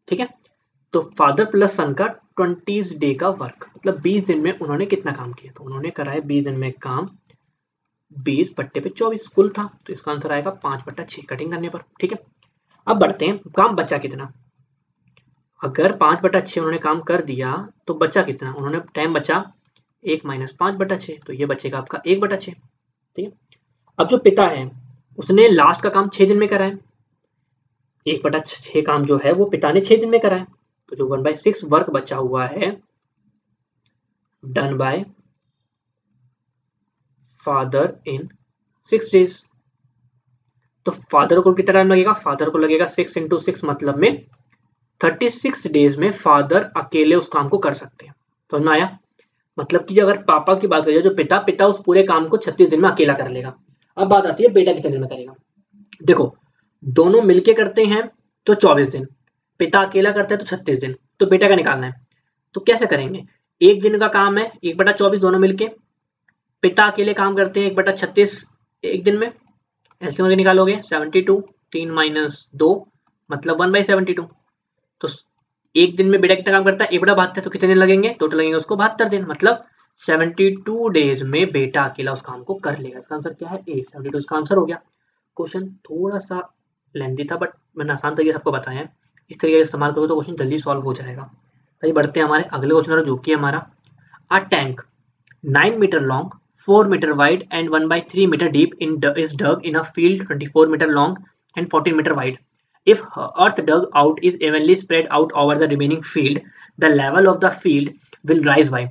ठीक है। तो फादर प्लस सन का 20 डे का वर्क, मतलब 20 दिन में उन्होंने कितना काम किया। तो उन्होंने कराया 20 दिन में काम, 20 बट्टे पे 24 कुल था, तो इसका आंसर आएगा 5/6 कटिंग करने पर, ठीक है। अब बढ़ते हैं, काम बचा कितना। अगर 5/6 उन्होंने काम कर दिया तो बचा कितना, उन्होंने टाइम बचा 1 माइनस 5/6, तो ये बचेगा आपका 1/6, ठीक है। अब जो पिता है उसने लास्ट का काम 6 दिन में करा है, 1/6 काम जो है वो पिता ने 6 दिन में करा है, तो जो 1/6 वर्क बचा हुआ है done by father in 6 days। तो फादर को कितना टाइम लगेगा, फादर को लगेगा 6 × 6 मतलब में 36 डेज में फादर अकेले उस काम को कर सकते हैं। समझ में आया? मतलब कि अगर पापा की बात करें, जो पिता उस पूरे काम को 36 दिन में अकेला कर लेगा। अब बात आती है बेटा कितने दिन में करेगा। देखो दोनों मिलके करते हैं तो 24 दिन, पिता अकेला करता है तो 36 दिन, तो बेटा का निकालना है। तो कैसे करेंगे, एक दिन का काम है 1/24 दोनों मिलके, पिता अकेले काम करते हैं 1/36 एक दिन में, एलसीएम निकालोगे 72, 3 - 2 मतलब 1/72। तो एक दिन में बेटा कितना काम करता है 1/72, तो कितने दिन लगेंगे, टोटल लगेंगे उसको 72 दिन, मतलब 72 डेज में बेटा अकेला उस काम को कर लेगा। इसका आंसर क्या है, ए। 72 इसका आंसर हो गया। क्वेश्चन थोड़ा सा लेंथी था बट मैंने आसान तरीके से आपको बताया है, इस तरीके से इस्तेमाल करोगे तो क्वेश्चन जल्दी सॉल्व हो जाएगा। भाई बढ़ते हैं हमारे अगले क्वेश्चन, जो कि हमारा a tank 9 metre long, 4 metre wide and 1/3 meter deep is dug in a field 24 meter long and 14 meter wide. If earth dug out is evenly spread out over the remaining field, the level of the field will rise by।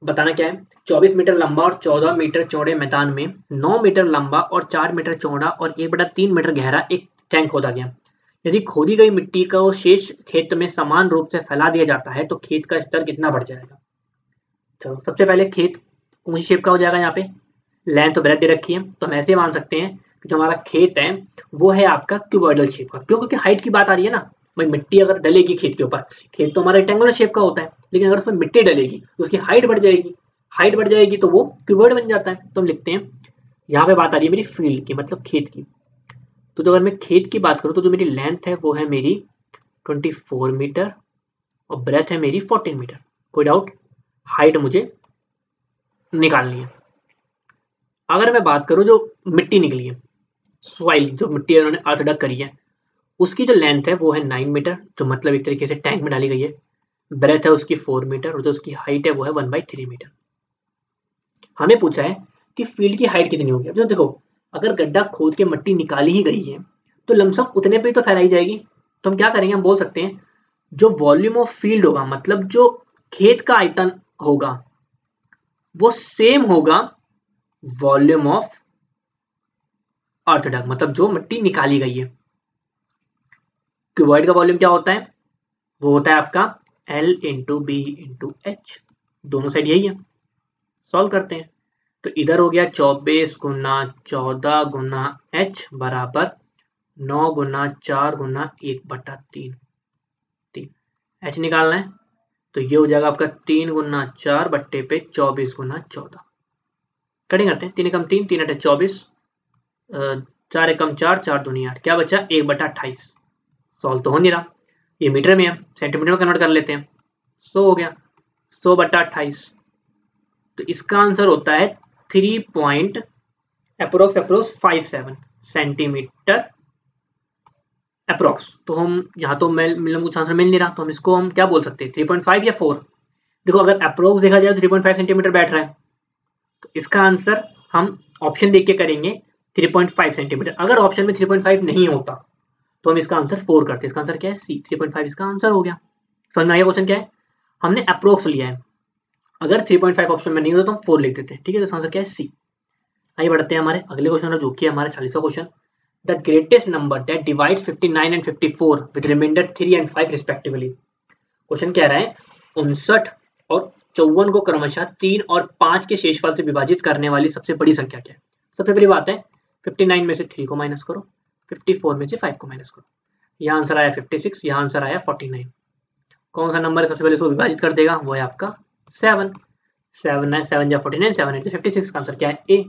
बताना क्या है, 24 मीटर लंबा और 14 मीटर चौड़े मैदान में 9 मीटर लंबा और 4 मीटर चौड़ा और 1/3 मीटर गहरा एक टैंक खोदा गया। यदि खोदी गई मिट्टी को शेष खेत में समान रूप से फैला दिया जाता है तो खेत का स्तर कितना बढ़ जाएगा। चलो सबसे पहले खेत ऊंची शेप का हो जाएगा, यहाँ पे लेंथ तो ब्रेथ दे रखी है, तो हम ऐसे मान सकते हैं कि जो हमारा खेत है वो है आपका क्यूबॉइडल शेप का। क्यों, क्योंकि हाइट की बात आ रही है ना भाई, मिट्टी अगर डलेगी खेत के ऊपर, खेत तो हमारा रेक्टेंगुलर शेप का होता है, लेकिन अगर उसमें मिट्टी डलेगी तो उसकी हाइट बढ़ जाएगी, हाइट बढ़ जाएगी तो वो क्यूबॉइड बन जाता है। तो हम लिखते हैं, यहाँ पे बात आ रही है मेरी फील्ड की, मतलब खेत की। तो जो अगर मैं खेत की बात करूँ तो जो मेरी लेंथ है वो है मेरी 24 मीटर और ब्रेथ है मेरी 14 मीटर। कोई डाउट, हाइट मुझे निकालनी है। अगर मैं बात करूं जो मिट्टी निकली है, सॉइल जो मिट्टी उन्होंने अर्थ डग करी है, उसकी जो लेंथ है वो है 9 मीटर, जो मतलब एक तरीके से टैंक में डाली गई है। ब्रेथ है उसकी 4 मीटर और जो उसकी हाइट है वो है 1/3 मीटर। हमें पूछा है कि फील्ड की हाइट कितनी होगी। अब जो देखो, अगर गड्ढा खोद के मिट्टी निकाली ही गई है तो लमसम उतने पे तो फैलाई जाएगी। तो हम क्या करेंगे, हम बोल सकते हैं जो वॉल्यूम ऑफ फील्ड होगा, मतलब जो खेत का आयतन होगा वो सेम होगा वॉल्यूम ऑफ अर्थ डग, मतलब जो मिट्टी निकाली गई है। क्यूबॉइड का वॉल्यूम क्या होता है, वो होता है आपका L × B × H, दोनों साइड यही है। सॉल्व करते हैं, तो इधर हो गया 24 × 14 × H बराबर 9 × 4 × 1/3। H निकालना है तो ये हो जाएगा आपका 3 × 4 बट्टे पे 24 × 14। कटिंग करते हैं, 3 × 3 3 × 8 24, 4 × 4 4 दूनी 8, क्या बचा 1/28। सॉल्व तो हो नहीं रहा, ये मीटर में है, सेंटीमीटर में कन्वर्ट कर लेते हैं। 100 हो गया, 100/28। तो इसका आंसर होता है 3 अप्रोक्स 57 सेंटीमीटर अप्रोक्स। तो हम यहाँ तो मतलब कुछ आंसर मिल नहीं रहा, तो हम इसको हम क्या बोल सकते हैं, 3.5 या 4। देखो अगर अप्रोक्स देखा जाए तो 3.5 सेंटीमीटर बैठ रहा है, तो इसका आंसर हम ऑप्शन देख के करेंगे 3.5 सेंटीमीटर। अगर ऑप्शन में 3.5 नहीं होता तो हम इसका आंसर 4 करते हैं। इसका आंसर क्या है, सी, 3.5 इसका आंसर हो गया। समझ में आया क्वेश्चन क्या है, हमने अप्रोक्स लिया है, अगर 3.5 ऑप्शन में नहीं होता तो हम 4 लिख देते हैं। ठीक है, तो इसका आंसर क्या है, सी। आइए बढ़ते हैं हमारे अगले क्वेश्चन, जो कि हमारा 40वां question. The greatest number that divides 59 and 54 with remainder 3 and 5 respectively. Question कह रहा है 59 और 54 को क्रमशः 3 और 5 के शेषफल से विभाजित करने वाली सबसे बड़ी संख्या क्या है। सबसे पहली बात है 59 में से 3 को माइनस करो, 54 में से 5 को माइनस करो। यहाँ आंसर आया 56, यहाँ आंसर आया 49। कौन सा नंबर है सबसे पहले इसको विभाजित कर देगा, वो है आपका 7। 7 है, 7 या 49, 7 8 56 का आंसर क्या है, ए।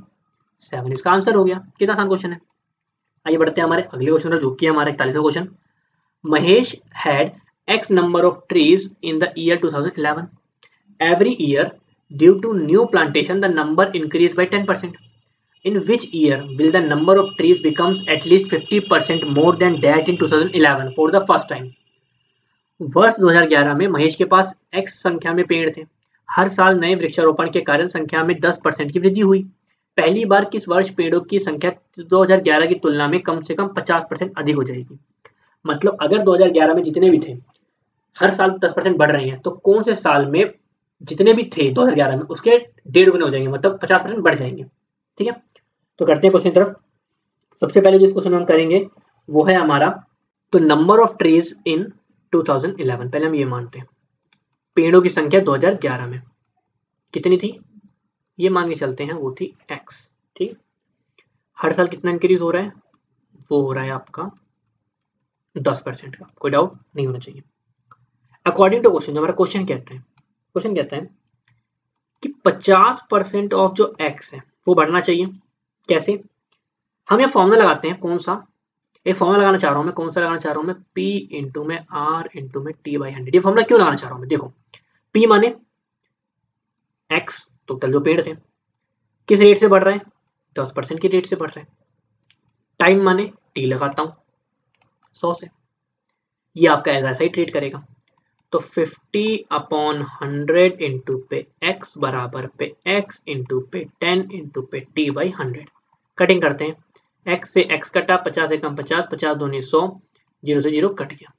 7 इसका आंसर हो गया। कितना आसान क्वेश्चन है। आइए बढ़ते हैं हमारे अगले क्वेश्चन, जो कि हमारा 41वां question. Mahesh had x number of trees in the year 2011. Every year, due to new plantation, the number increased by 10%. In which year will the number of trees becomes at least 50% more than that in 2011 for the first time? वर्ष 2011 में महेश के पास x संख्या में पेड़ थे। हर साल नए वृक्षारोपण के कारण संख्या में 10% की वृद्धि हुई। पहली बार किस वर्ष पेड़ों की संख्या 2011 की तुलना में कम से कम 50% अधिक हो जाएगी। मतलब अगर 2011 में जितने भी थे हर साल 10% बढ़ रही हैं, तो कौन से साल में जितने भी थे 2011 में उसके 1.5 गुना हो जाएंगे, मतलब 50% बढ़ जाएंगे। ठीक है, तो करते हैं क्वेश्चन तरफ। सबसे पहले जिस क्वेश्चन हम करेंगे वो है हमारा, तो नंबर ऑफ ट्रीज इन 2011, पहले हम ये मानते हैं पेड़ों की संख्या 2011 में कितनी थी, ये मान के चलते हैं वो थी x। ठीक, हर साल कितना इंक्रीज हो रहा है, वो हो रहा है आपका 10% का, कोई डाउट नहीं होना चाहिए। अकॉर्डिंग टू क्वेश्चन, हमारा क्वेश्चन कहता है कि 50% ऑफ जो x है वो बढ़ना चाहिए। कैसे, हम ये फॉर्मूला लगाते हैं, कौन सा, एक फॉर्मूला लगाना चाह रहा हूं मैं, कौन सा लगाना चाह रहा हूं मैं, P इंटू में R इंटू में T/100। ये फॉर्मूला क्यों लगाना चाह रहा हूं मैं, देखो P माने x टोटल जो पेड़ थे, किस रेट से बढ़ रहे हैं, 10% के रेट से बढ़ रहे हैं। टाइम माने T लगाता हूं 100 से, ये आपका ऐसा ही ट्रीट करेगा। तो 50/100 इंटू पे x बराबर पे x इंटू पे 10 इंटू पे T/100। कटिंग करते हैं, x से x कटा, 50 एकम 50, 50 दूनी 100, 0 से 0 कट गया,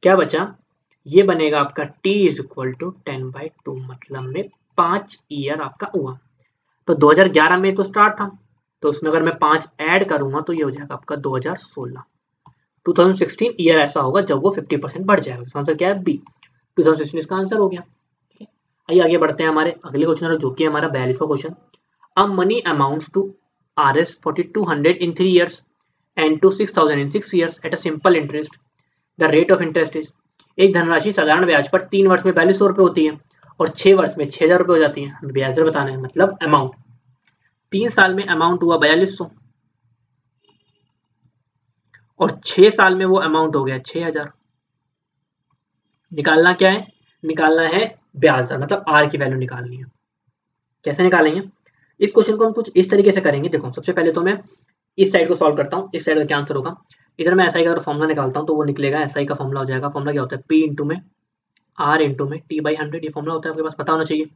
क्या बचा, ये बनेगा आपका t इज इक्वल टू 10/2, मतलब में 5 ईयर आपका हुआ। तो 2011 में तो स्टार्ट था, तो उसमें अगर मैं 5 ऐड करूंगा तो ये हो जाएगा आपका 2016। 2016 ईयर ऐसा होगा जब वो 50% बढ़ जाएगा। इसका आंसर क्या है, बी, 2016 इसका आंसर हो गया। ठीक है, आइए आगे बढ़ते हैं हमारे अगले क्वेश्चन, जो कि हमारा 42वां question. A money amounts to Rs 4200 in 3 years and to 6000 in 6 years at a simple interest. The rate of interest is, एक धनराशि साधारण ब्याज पर 3 वर्ष में 4200 रुपए होती है और 6 वर्ष में 6000 रुपए हो जाती है। हमें ब्याज दर बताना है, मतलब अमाउंट। 3 साल में अमाउंट हुआ 4200 और 6 साल में वो अमाउंट हो गया 6000। निकालना क्या है, निकालना है ब्याज दर, मतलब आर की वैल्यू निकालनी है। कैसे निकालेंगे, इस क्वेश्चन को हम कुछ इस तरीके से करेंगे। देखो सबसे पहले तो मैं इस साइड को सॉल्व करता हूँ, इस साइड का क्या आंसर होगा। इधर मैं SI का अगर फॉर्मुला निकालता हूँ तो वो निकलेगा, SI का फॉर्मुला हो जाएगा, फॉर्मुला क्या होता है, P इंटू में R इंटू में T/100, ये फॉर्मुला होता है, आपके पास पता होना चाहिए।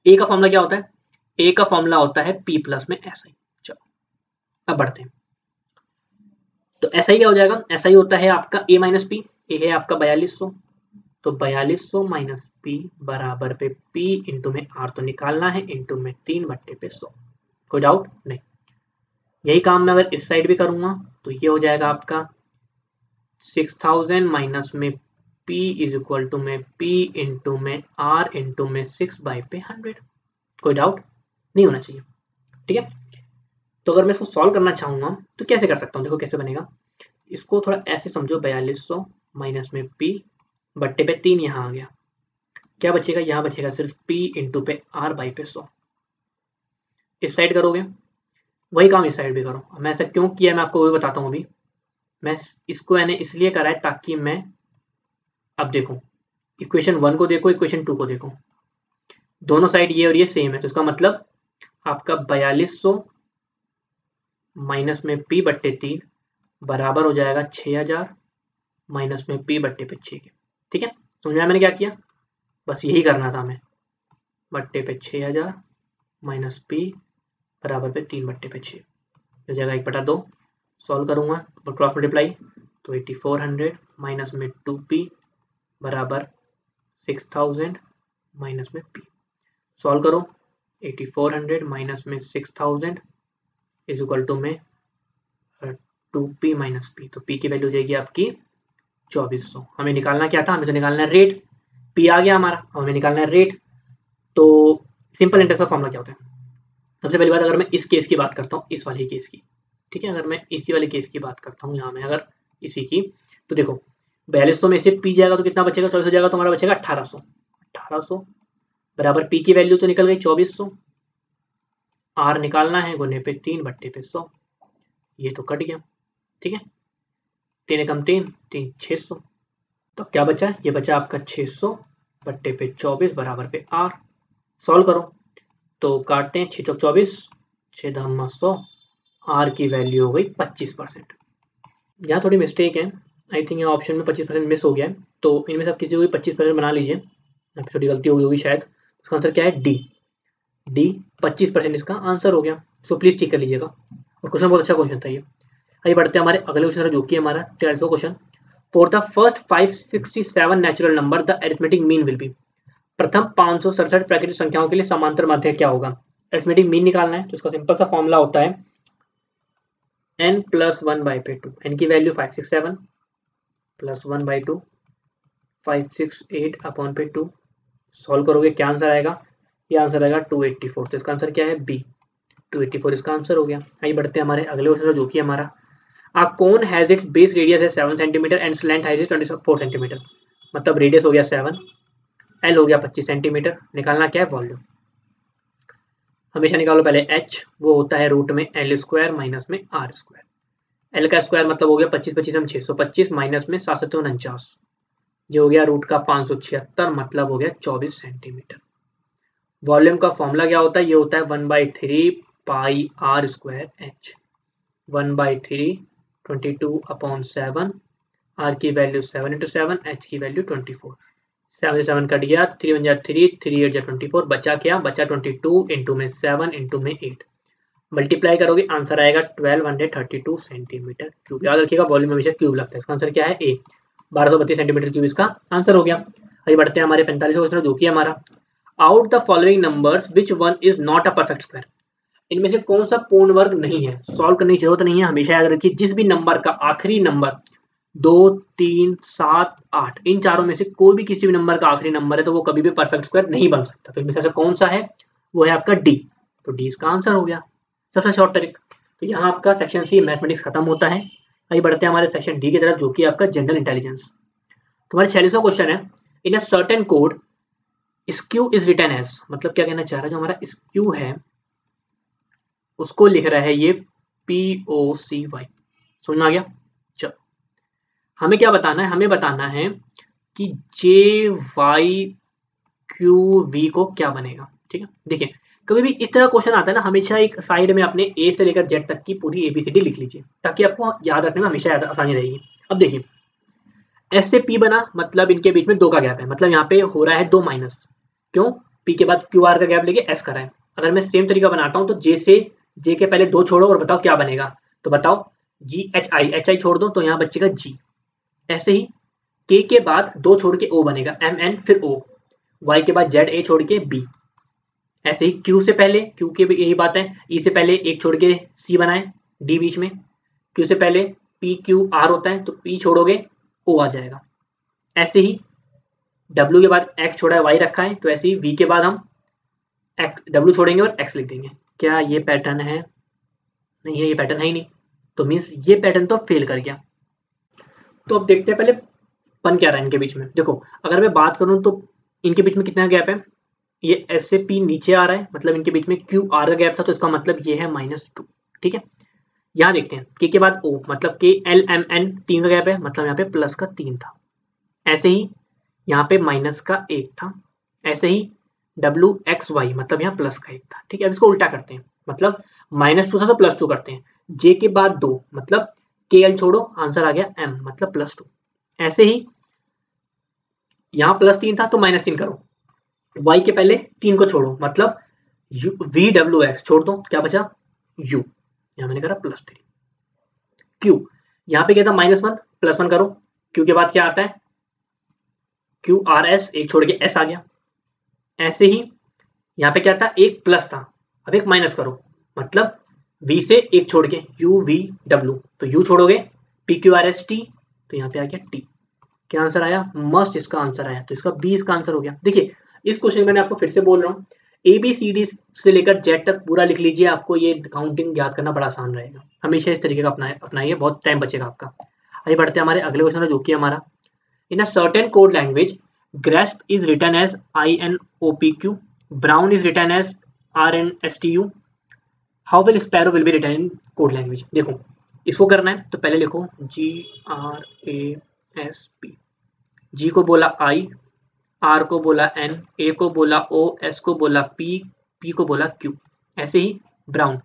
A का फॉर्मुला क्या होता है, A का फॉर्मुला होता है P प्लस में SI। चलो अब बढ़ते हैं, तो SI क्या हो जाएगा, SI होता है आपका A माइनस P, A है आपका 4200, तो 4200 माइनस P बराबर पे P इंटू में R तो निकालना है, इंटू में 3/100। कोई डाउट नहीं। यही काम मैं अगर इस साइड भी करूंगा तो ये हो जाएगा आपका 6000 माइनस में P इज इक्वल टू में P इंटू में R इंटू में 6/100। कोई डाउट नहीं होना चाहिए। ठीक है, तो अगर मैं इसको सॉल्व करना चाहूंगा तो कैसे कर सकता हूँ, देखो कैसे बनेगा। इसको थोड़ा ऐसे समझो, 4200 माइनस में P बट्टे पे 3 यहाँ आ गया, क्या बचेगा, यहाँ बचेगा सिर्फ P इंटू पे R/100। इस साइड करोगे वही काम इस साइड भी करो। मैं ऐसा क्यों किया मैं आपको वही बताता हूँ अभी। मैं इसको मैंने इसलिए करा है ताकि मैं, अब देखो इक्वेशन 1 को देखो, इक्वेशन 2 को देखो, दोनों साइड ये और ये सेम है, तो इसका मतलब आपका 4200 माइनस में P बट्टे 3 बराबर हो जाएगा 6000 माइनस में P बट्टे पे 6 के। ठीक है, समझ में मैंने क्या किया, बस यही करना था हमें, बट्टे पे 6000 माइनस P बराबर पे 3/6 हो जाएगा 1/2। सॉल्व करूंगा और क्रॉस मल्टीप्लाई, तो 8400 माइनस में 2P बराबर 6000 माइनस में P। सॉल्व करो, 8400 माइनस में 6000 इज इक्वल टू में 2P माइनस P, तो P की वैल्यू हो जाएगी आपकी 2400। हमें निकालना क्या था, हमें तो निकालना है रेट। P आ गया हमारा, हमें निकालना है रेट। तो सिंपल इंटरेस्ट का फॉर्मूला क्या होता है, सबसे पहली बात अगर मैं इस केस की बात करता हूँ, इस वाली केस की, ठीक है, अगर मैं इसी वाले केस की बात करता हूँ यहाँ में अगर इसी की, तो देखो 4200 में से P जाएगा तो कितना बचेगा, 2400 जाएगा तो हमारा बचेगा 1800 बराबर P की वैल्यू तो निकल गई 2400, R निकालना है गुने पे 3/100, ये तो कट गया। ठीक है, 3 एकम 3 3 600, तो क्या बचा, ये बचा आपका 600/24 बराबर पे R। सॉल्व करो तो काटते हैं, 6 चौक 24, 6 दम 100, R की वैल्यू हो गई 25%। यहाँ थोड़ी मिस्टेक है, आई थिंक यहाँ ऑप्शन में 25% मिस हो गया है, तो इनमें से आप किसी को भी 25% बना लीजिए, यहाँ पे थोड़ी गलती हो गई होगी शायद। इसका आंसर क्या है, डी 25% इसका आंसर हो गया। सो प्लीज ठीक कर लीजिएगा, और क्वेश्चन बहुत अच्छा क्वेश्चन था ये। आइए बढ़ते हैं हमारे अगले क्वेश्चन, जो कि हमारा 43वां question. For the first 567 natural number the arithmetic mean will be, प्रथम 567 प्राकृतिक संख्याओं के लिए समांतर माध्य क्या होगा? अरिथमेटिक मीन निकालना है तो इसका सिंपल सा फॉर्मूला होता है n प्लस 1/2, n की वैल्यू 567 प्लस 1/2 568 अपॉन पे 2। सॉल्व करोगे क्या आंसर आएगा? ये आंसर आएगा 284। तो इसका आंसर क्या है? बी, 284 इसका आंसर हो गया। आइए बढ़ते हैं हमारे अगले क्वेश्चन जो कि हमारा A cone has its base radius is 7 centimetre and slant height is 24 centimetre. मतलब रेडियस हो गया 7, L हो गया 25 सेंटीमीटर। निकालना क्या है? वॉल्यूम। हमेशा निकालो पहले h, वो होता है रूट में L स्क्वायर माइनस में R स्क्वायर। L का स्क्वायर मतलब हो गया 25 25 हम 625 माइनस में 7 7 49, जो हो गया रूट का 576 मतलब हो गया 24 सेंटीमीटर। वॉल्यूम का फॉर्मूला क्या होता है? ये होता है 1/3 पाई R स्क्वायर h, 1/3 22/7, R की वैल्यू 7 × 7, H की वैल्यू 24। 7 से 7 कट गया, 3 1 जा 3, 3 8 जा 24, बचा क्या? बचा 22 इंटू में 7 इंटू में 8। मल्टीप्लाई करोगे आंसर आएगा 1232 सेंटीमीटर क्यूब। याद रखिएगा वॉल्यूम हमेशा क्यूब लगता है। इसका आंसर क्या है? ए, 1232 सेंटीमीटर क्यूब इसका आंसर हो गया। आइए बढ़ते हैं हमारे 45 क्वेश्चन जो कि हमारा out the following numbers which one is not a perfect square. इनमें से कौन सा पूर्ण वर्ग नहीं है? सॉल्व करने की जरूरत नहीं है, हमेशा याद रखिए जिस भी नंबर का आखिरी नंबर 2 3 7 8 इन चारों में से कोई भी किसी भी नंबर का आखिरी नंबर है तो वो कभी भी परफेक्ट स्क्वायर नहीं बन सकता। तो इनमें से ऐसा कौन सा है? वो है आपका डी। तो डी इसका आंसर हो गया, सबसे शॉर्ट ट्रिक। तो यहाँ आपका सेक्शन सी मैथमेटिक्स खत्म होता है। आइए बढ़ते हैं हमारे सेक्शन डी की तरफ जो कि आपका जनरल इंटेलिजेंस। तुम्हारे 46वां क्वेश्चन है, in a certain code sky is written as. मतलब क्या कहना चाह रहा है? जो हमारा स्क्यू है उसको लिख रहा है ये POCY। समझ में आ गया? चलो हमें क्या बताना है? हमें बताना है कि JYQV को क्या बनेगा। ठीक है, देखिए कभी भी इस तरह क्वेश्चन आता है ना, हमेशा एक साइड में अपने ए से लेकर जेड तक की पूरी ABCD लिख लीजिए ताकि आपको याद रखने में हमेशा आसानी रहेगी। अब देखिए एस से पी बना मतलब इनके बीच में 2 का गैप है, मतलब यहाँ पे हो रहा है 2 माइनस। क्यों? पी के बाद क्यू आर का गैप लेके एस करा है। अगर मैं सेम तरीका बनाता हूँ तो जे से जे के पहले 2 छोड़ो और बताओ क्या बनेगा। तो बताओ GHI छोड़ दो तो यहाँ बचेगा जी। ऐसे ही के बाद 2 छोड़ के ओ बनेगा, MN फिर ओ। वाई के बाद ZA छोड़ के बी। ऐसे ही क्यू से पहले क्यू के भी यही बात है, ई से पहले एक छोड़ के सी बनाए, डी बीच में। क्यू से पहले PQR होता है तो पी छोड़ोगे ओ आ जाएगा। ऐसे ही W के बाद X छोड़ा है, Y रखा है, तो ऐसे ही V के बाद हम W छोड़ेंगे और X लिख देंगे। क्या ये पैटर्न है? नहीं है, ये पैटर्न है ही नहीं, तो मीन्स ये पैटर्न तो फेल कर गया। तो अब देखते हैं पहले बन क्या रहा है इनके बीच में। देखो अगर मैं बात करूं तो इनके बीच में कितना गैप है? ये S से P नीचे आ रहा है, मतलब इनके बीच में QR का गैप था, तो इसका मतलब ये है -2। ठीक है, यहाँ देखते हैं K के बाद O मतलब KLMN 3 का गैप है, मतलब यहाँ पे प्लस का 3 था। ऐसे ही यहाँ पे माइनस का 1 था। ऐसे ही WXY मतलब यहाँ प्लस का 1 था। ठीक है, अब इसको उल्टा करते हैं, मतलब -2 था तो +2 करते हैं। J के बाद 2 मतलब KL छोड़ो, आंसर आ गया M मतलब +2। ऐसे ही यहाँ +3 था तो -3 करो। Y के पहले 3 को छोड़ो मतलब VWX छोड़ दो, क्या बचा? U। यहाँ मैंने करा +3। Q यहाँ पे क्या था? -1 +1 करो। Q के बाद क्या आता है? QRS, एक छोड़ के S आ गया। ऐसे ही यहाँ पे क्या था? एक प्लस था, अब एक माइनस करो, मतलब V से एक छोड़ के UVW, तो U छोड़ोगे PQRST, तो यहाँ पे आ गया T। क्या आंसर आया? मस्ट इसका आंसर आया, तो इसका B इसका आंसर हो गया। देखिए इस क्वेश्चन में मैं आपको फिर से बोल रहा हूँ, ABCD से लेकर Z तक पूरा लिख लीजिए, आपको ये काउंटिंग याद करना बड़ा आसान रहेगा। हमेशा इस तरीके का अपनाइए, बहुत टाइम बचेगा आपका। आइए बढ़ते हैं हमारे अगले क्वेश्चन जो कि हमारा in a certain code language grasp is written as INOPQ, brown is written as RNSTU, how will sparrow will be written in code language. देखो इसको करना है तो पहले लिखो GRASP। जी को बोला I, R को बोला N, A को बोला O, S को बोला P, P को बोला Q। ऐसे ही ब्राउन,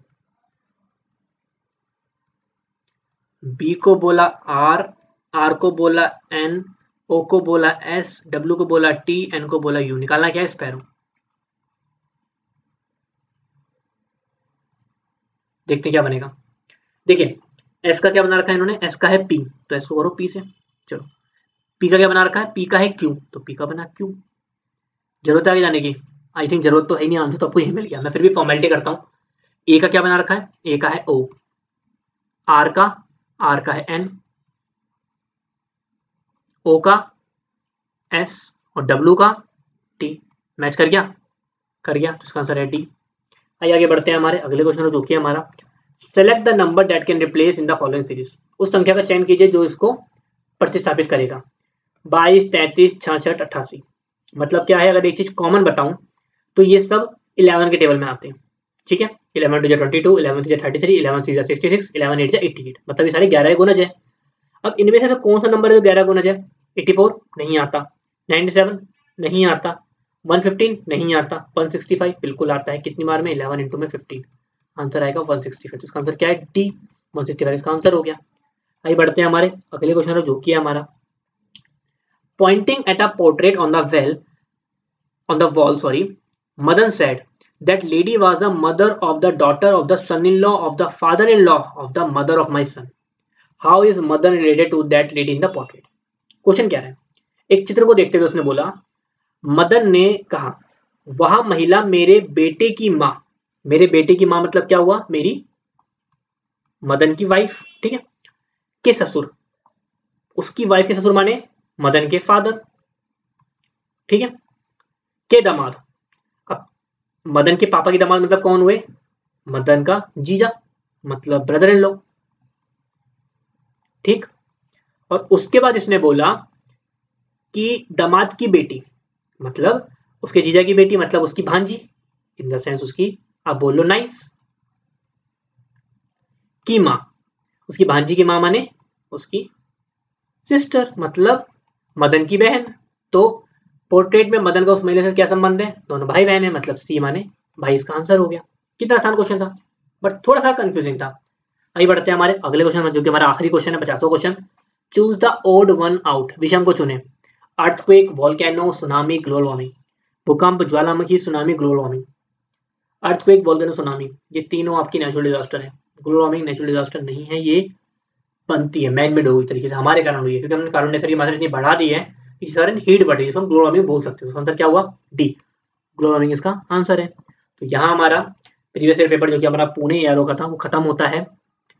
B को बोला R, R को बोला N, O को बोला S, W को बोला T, N को बोला U। निकालना क्या है? स्पैरो। देखते हैं क्या बनेगा। देखिए S का क्या बना रखा है इन्होंने? S का है P, तो S को करो P से। चलो P का क्या बना रखा है? P का है Q, तो P का बना Q। जरूरत है आगे जाने की? आई थिंक जरूरत तो है ही नहीं, आंसर तो आपको यही मिल गया। मैं फिर भी फॉर्मेलिटी करता हूँ। ए का क्या बना रखा है? ए का है O, आर का है N, O का S और W का T। मैच कर गया? कर गया, तो इसका आंसर है D। आइए आगे बढ़ते हैं हमारे अगले क्वेश्चन में, जो कि हमारा select the number that can replace in the following series. उस संख्या का चयन कीजिए जो इसको प्रतिस्थापित करेगा। 22, 33, 66, 88। मतलब क्या है, अगर एक चीज कॉमन बताऊं तो ये सब 11 के टेबल में आते हैं। ठीक है, 11 2 22, 11 3 33, 11 6 66, 11 8 88। मतलब ये सारे 11 गुणज है। अब इनमें से ऐसा कौन सा नंबर है जो 11 गुणज है? 84 नहीं आता, 97 नहीं आता, 115 नहीं आता, 165 बिल्कुल आता है। कितनी बार में? 11 इंटू में 15। आंसर आएगा 165। इसका आंसर क्या है? डी, 165 इसका आंसर हो गया। आइए बढ़ते हैं हमारे अगले क्वेश्चन, जो कि है हमारा Poynting at a portrait on the wall, Madan said that lady was the mother of the daughter of the son-in-law of the father-in-law of the mother of my son. How is mother related to that lady in the portrait? Question क्या है? एक चित्र को देखते हुए उसने बोला, मदन ने कहा वह महिला मेरे बेटे की माँ, मेरे बेटे की माँ मतलब क्या हुआ? मेरी मदन की वाइफ, ठीक है, के ससुर, उसकी वाइफ के ससुर माने मदन के फादर, ठीक है, के दामाद। अब मदन के पापा के दामाद मतलब कौन हुए? मदन का जीजा, मतलब ब्रदर इन लॉ, ठीक। और उसके बाद इसने बोला कि दामाद की बेटी मतलब उसके जीजा की बेटी, मतलब उसकी भांजी, इन द सेंस उसकी, आप बोल लो नाइस, की माँ, उसकी भांजी की माँ माने उसकी सिस्टर, मतलब मदन की बहन। तो पोर्ट्रेट में मदन का उस महिला से क्या संबंध है? दोनों भाई बहन है, मतलब सी माने भाई। इसका आंसर हो गया। कितना आसान क्वेश्चन था, बट थोड़ा सा कंफ्यूजिंग था। आइए बढ़ते हैं हमारे अगले क्वेश्चन में, जो कि हमारा आखिरी क्वेश्चन है, 50वां question. Choose the odd one out. विषय हमको चुने। Earthquake, volcano, tsunami, global warming. भूकंप, ज्वालामुखी, tsunami, global warming. Earthquake, volcano, tsunami, ये तीनों आपकी नेचुरल डिजास्टर है। ग्लोबल वार्मिंग नेचुरल डिजास्टर नहीं है, ये बनती है, मैन मेड होगी तरीके से, हमारे कारण हुई है, क्योंकि हमने कार्बन डाइऑक्साइड की मात्रा इतनी बढ़ा दी है कि इस कारण हीट बढ़ रही है, इसको ग्लोबल वार्मिंग बोल सकते हो। आंसर क्या हुआ? डी, ग्लोबल वार्मिंग इसका आंसर है। तो यहाँ हमारा प्रीवियस ईयर पेपर जो कि हमारा पुणे एआरओ का था वो खत्म होता है।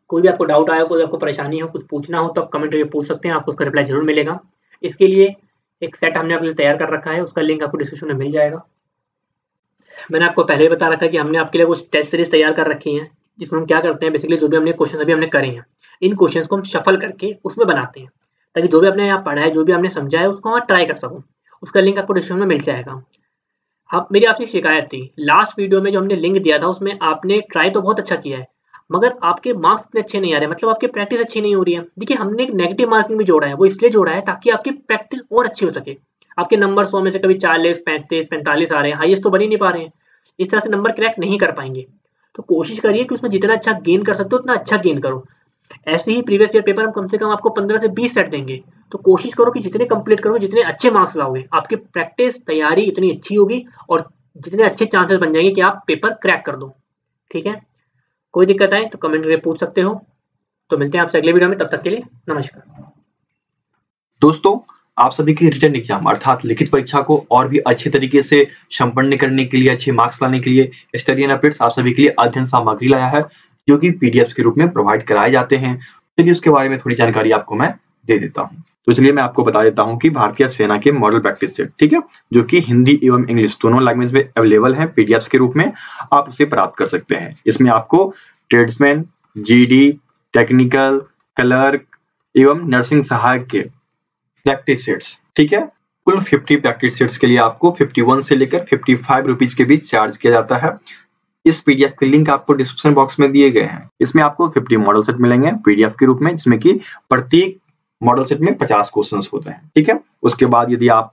कोई भी आपको डाउट आया, कोई आपको परेशानी हो, कुछ पूछना हो तो आप कमेंट करके पूछ सकते हैं, आपको उसका रिप्लाई जरूर मिलेगा। इसके लिए एक सेट हमने अपने लिए तैयार कर रखा है, उसका लिंक आपको डिस्क्रिप्शन में मिल जाएगा। मैंने आपको पहले ही बता रखा है कि हमने आपके लिए कुछ टेस्ट सीरीज तैयार कर रखी है, जिसमें हम क्या करते हैं, बेसिकली जो भी हमने क्वेश्चन अभी हमने करे हैं, इन क्वेश्चंस को हम शफल करके उसमें बनाते हैं, ताकि जो भी आपने यहाँ पढ़ा है, जो भी आपने समझा है, उसको आप ट्राई कर सको। उसका लिंक आपको डिस्क्रिप्शन में मिल जाएगा। आप, मेरी आपसे शिकायत थी, लास्ट वीडियो में जो हमने लिंक दिया था उसमें आपने ट्राई तो बहुत अच्छा किया है, मगर आपके मार्क्स इतने अच्छे नहीं आ रहे, मतलब आपकी प्रैक्टिस अच्छी नहीं हो रही है। देखिए, हमने एक नेगेटिव मार्किंग भी जोड़ा है, वो इसलिए जोड़ा है ताकि आपकी प्रैक्टिस और अच्छी हो सके। आपके नंबर 100 में से कभी 40, 35, 45 आ रहे हैं, हाईएस्ट तो बन ही नहीं पा रहे हैं, इस तरह से नंबर क्रैक नहीं कर पाएंगे। तो कोशिश करिए कि उसमें जितना अच्छा गेन कर सकते हो उतना अच्छा गेन करो। ऐसे ही प्रीवियस ईयर पेपर हम कम से कम आपको 15 से 20 सेट देंगे, तो कोशिश करो कि जितने कंप्लीट करोगे, जितने अच्छे मार्क्स लाओगे, आपकी प्रैक्टिस तैयारी इतनी अच्छी होगी और जितने अच्छे चांसेस बन जाएंगे कि आप पेपर क्रैक कर दो। ठीक है, कोई दिक्कत आए तो कमेंट करके पूछ सकते हो। तो मिलते हैं आपसे अगले वीडियो में, तब तक के लिए नमस्कार। दोस्तों, आप सभी की रिटन एग्जाम अर्थात लिखित परीक्षा को और भी अच्छे तरीके से संपन्न करने के लिए, अच्छे मार्क्स लाने के लिए स्टडी एंड अपडेट्स आप सभी के लिए अध्ययन सामग्री लाया है, जो कि पीडीएफ के रूप में प्रोवाइड कराए जाते हैं। चलिए उसके बारे में थोड़ी जानकारी आपको मैं दे देता हूँ। तो चलिए मैं आपको बता देता हूँ कि भारतीय सेना के मॉडल प्रैक्टिस सेट, ठीक है, जो कि हिंदी एवं इंग्लिश दोनों लैंग्वेज में अवेलेबल है पीडीएफ के रूप में, आप उसे प्राप्त कर सकते हैं। इसमें आपको ट्रेड्समैन, जीडी, टेक्निकल, क्लर्क एवं नर्सिंग सहायक के प्रैक्टिस सेट्स, ठीक है, कुल 50 प्रैक्टिस सेट्स के लिए आपको 51 से लेकर 55 रुपीज के बीच चार्ज किया जाता है। इस पीडीएफ के लिंक आपको डिस्क्रिप्शन बॉक्स में दिए गए हैं। इसमें आपको 50 मॉडल सेट मिलेंगे पीडीएफ के रूप में, जिसमें कि प्रत्येक मॉडल सेट में 50 क्वेश्चंस होते हैं, ठीक है। उसके बाद यदि आप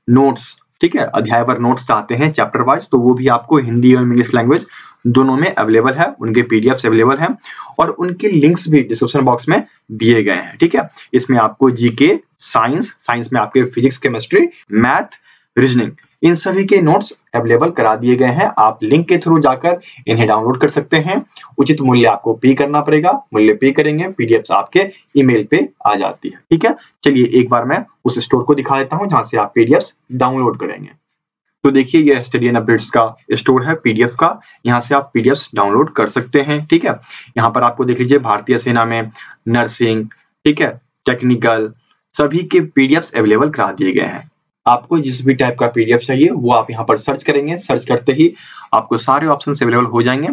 नोट्स, ठीक है, अध्यायवार नोट्स चाहते हैं चैप्टर वाइज, तो वो भी आपको हिंदी और इंग्लिश लैंग्वेज दोनों में अवेलेबल है, उनके पीडीएफ अवेलेबल हैं और उनके लिंक्स भी डिस्क्रिप्शन बॉक्स में दिए गए हैं, ठीक है। इसमें आपको जीके, साइंस में आपके फिजिक्स, केमिस्ट्री, मैथ, रीजनिंग, इन सभी के नोट्स अवेलेबल करा दिए गए हैं। आप लिंक के थ्रू जाकर इन्हें डाउनलोड कर सकते हैं। उचित मूल्य आपको पे करना पड़ेगा, मूल्य पे करेंगे, पीडीएफ आपके ईमेल पे आ जाती है, ठीक है। चलिए एक बार मैं उस स्टोर को दिखा देता हूं जहां से आप पीडीएफ डाउनलोड करेंगे। तो देखिए ये स्टडी एंड अपडेट्स का स्टोर है पीडीएफ का, यहाँ से आप पीडीएफ डाउनलोड कर सकते हैं। ठीक है, यहाँ पर आपको देख लीजिए भारतीय सेना में नर्सिंग, ठीक है, टेक्निकल, सभी के पीडीएफ अवेलेबल करा दिए गए हैं। आपको जिस भी टाइप का पीडीएफ चाहिए वो आप यहाँ पर सर्च करेंगे, सर्च करते ही आपको सारे ऑप्शन अवेलेबल हो जाएंगे।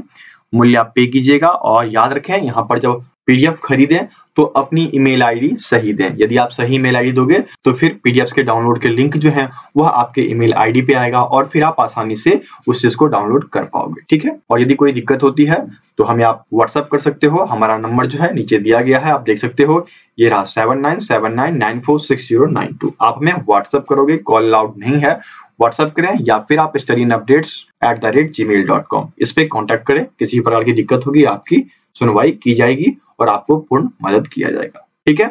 मूल्य आप पे कीजिएगा और याद रखें यहाँ पर जब पीडीएफ खरीदें तो अपनी ईमेल आईडी सही दें। यदि आप सही ईमेल आईडी दोगे तो फिर पीडीएफ के डाउनलोड के लिंक जो है वह आपके ईमेल आईडी पे आएगा और फिर आप आसानी से उस चीज को डाउनलोड कर पाओगे। ठीक है, और यदि कोई दिक्कत होती है तो हमें आप व्हाट्सएप कर सकते हो। हमारा नंबर जो है नीचे दिया गया है, आप देख सकते हो, ये रहा 7979946092। आप हमें व्हाट्सएप करोगे, कॉल अलाउड नहीं है, व्हाट्सएप करें या फिर आप studyandupdates@gmail.com इस पे कांटेक्ट करें। किसी प्रकार की दिक्कत होगी आपकी सुनवाई की जाएगी और आपको पूर्ण मदद किया जाएगा। ठीक है।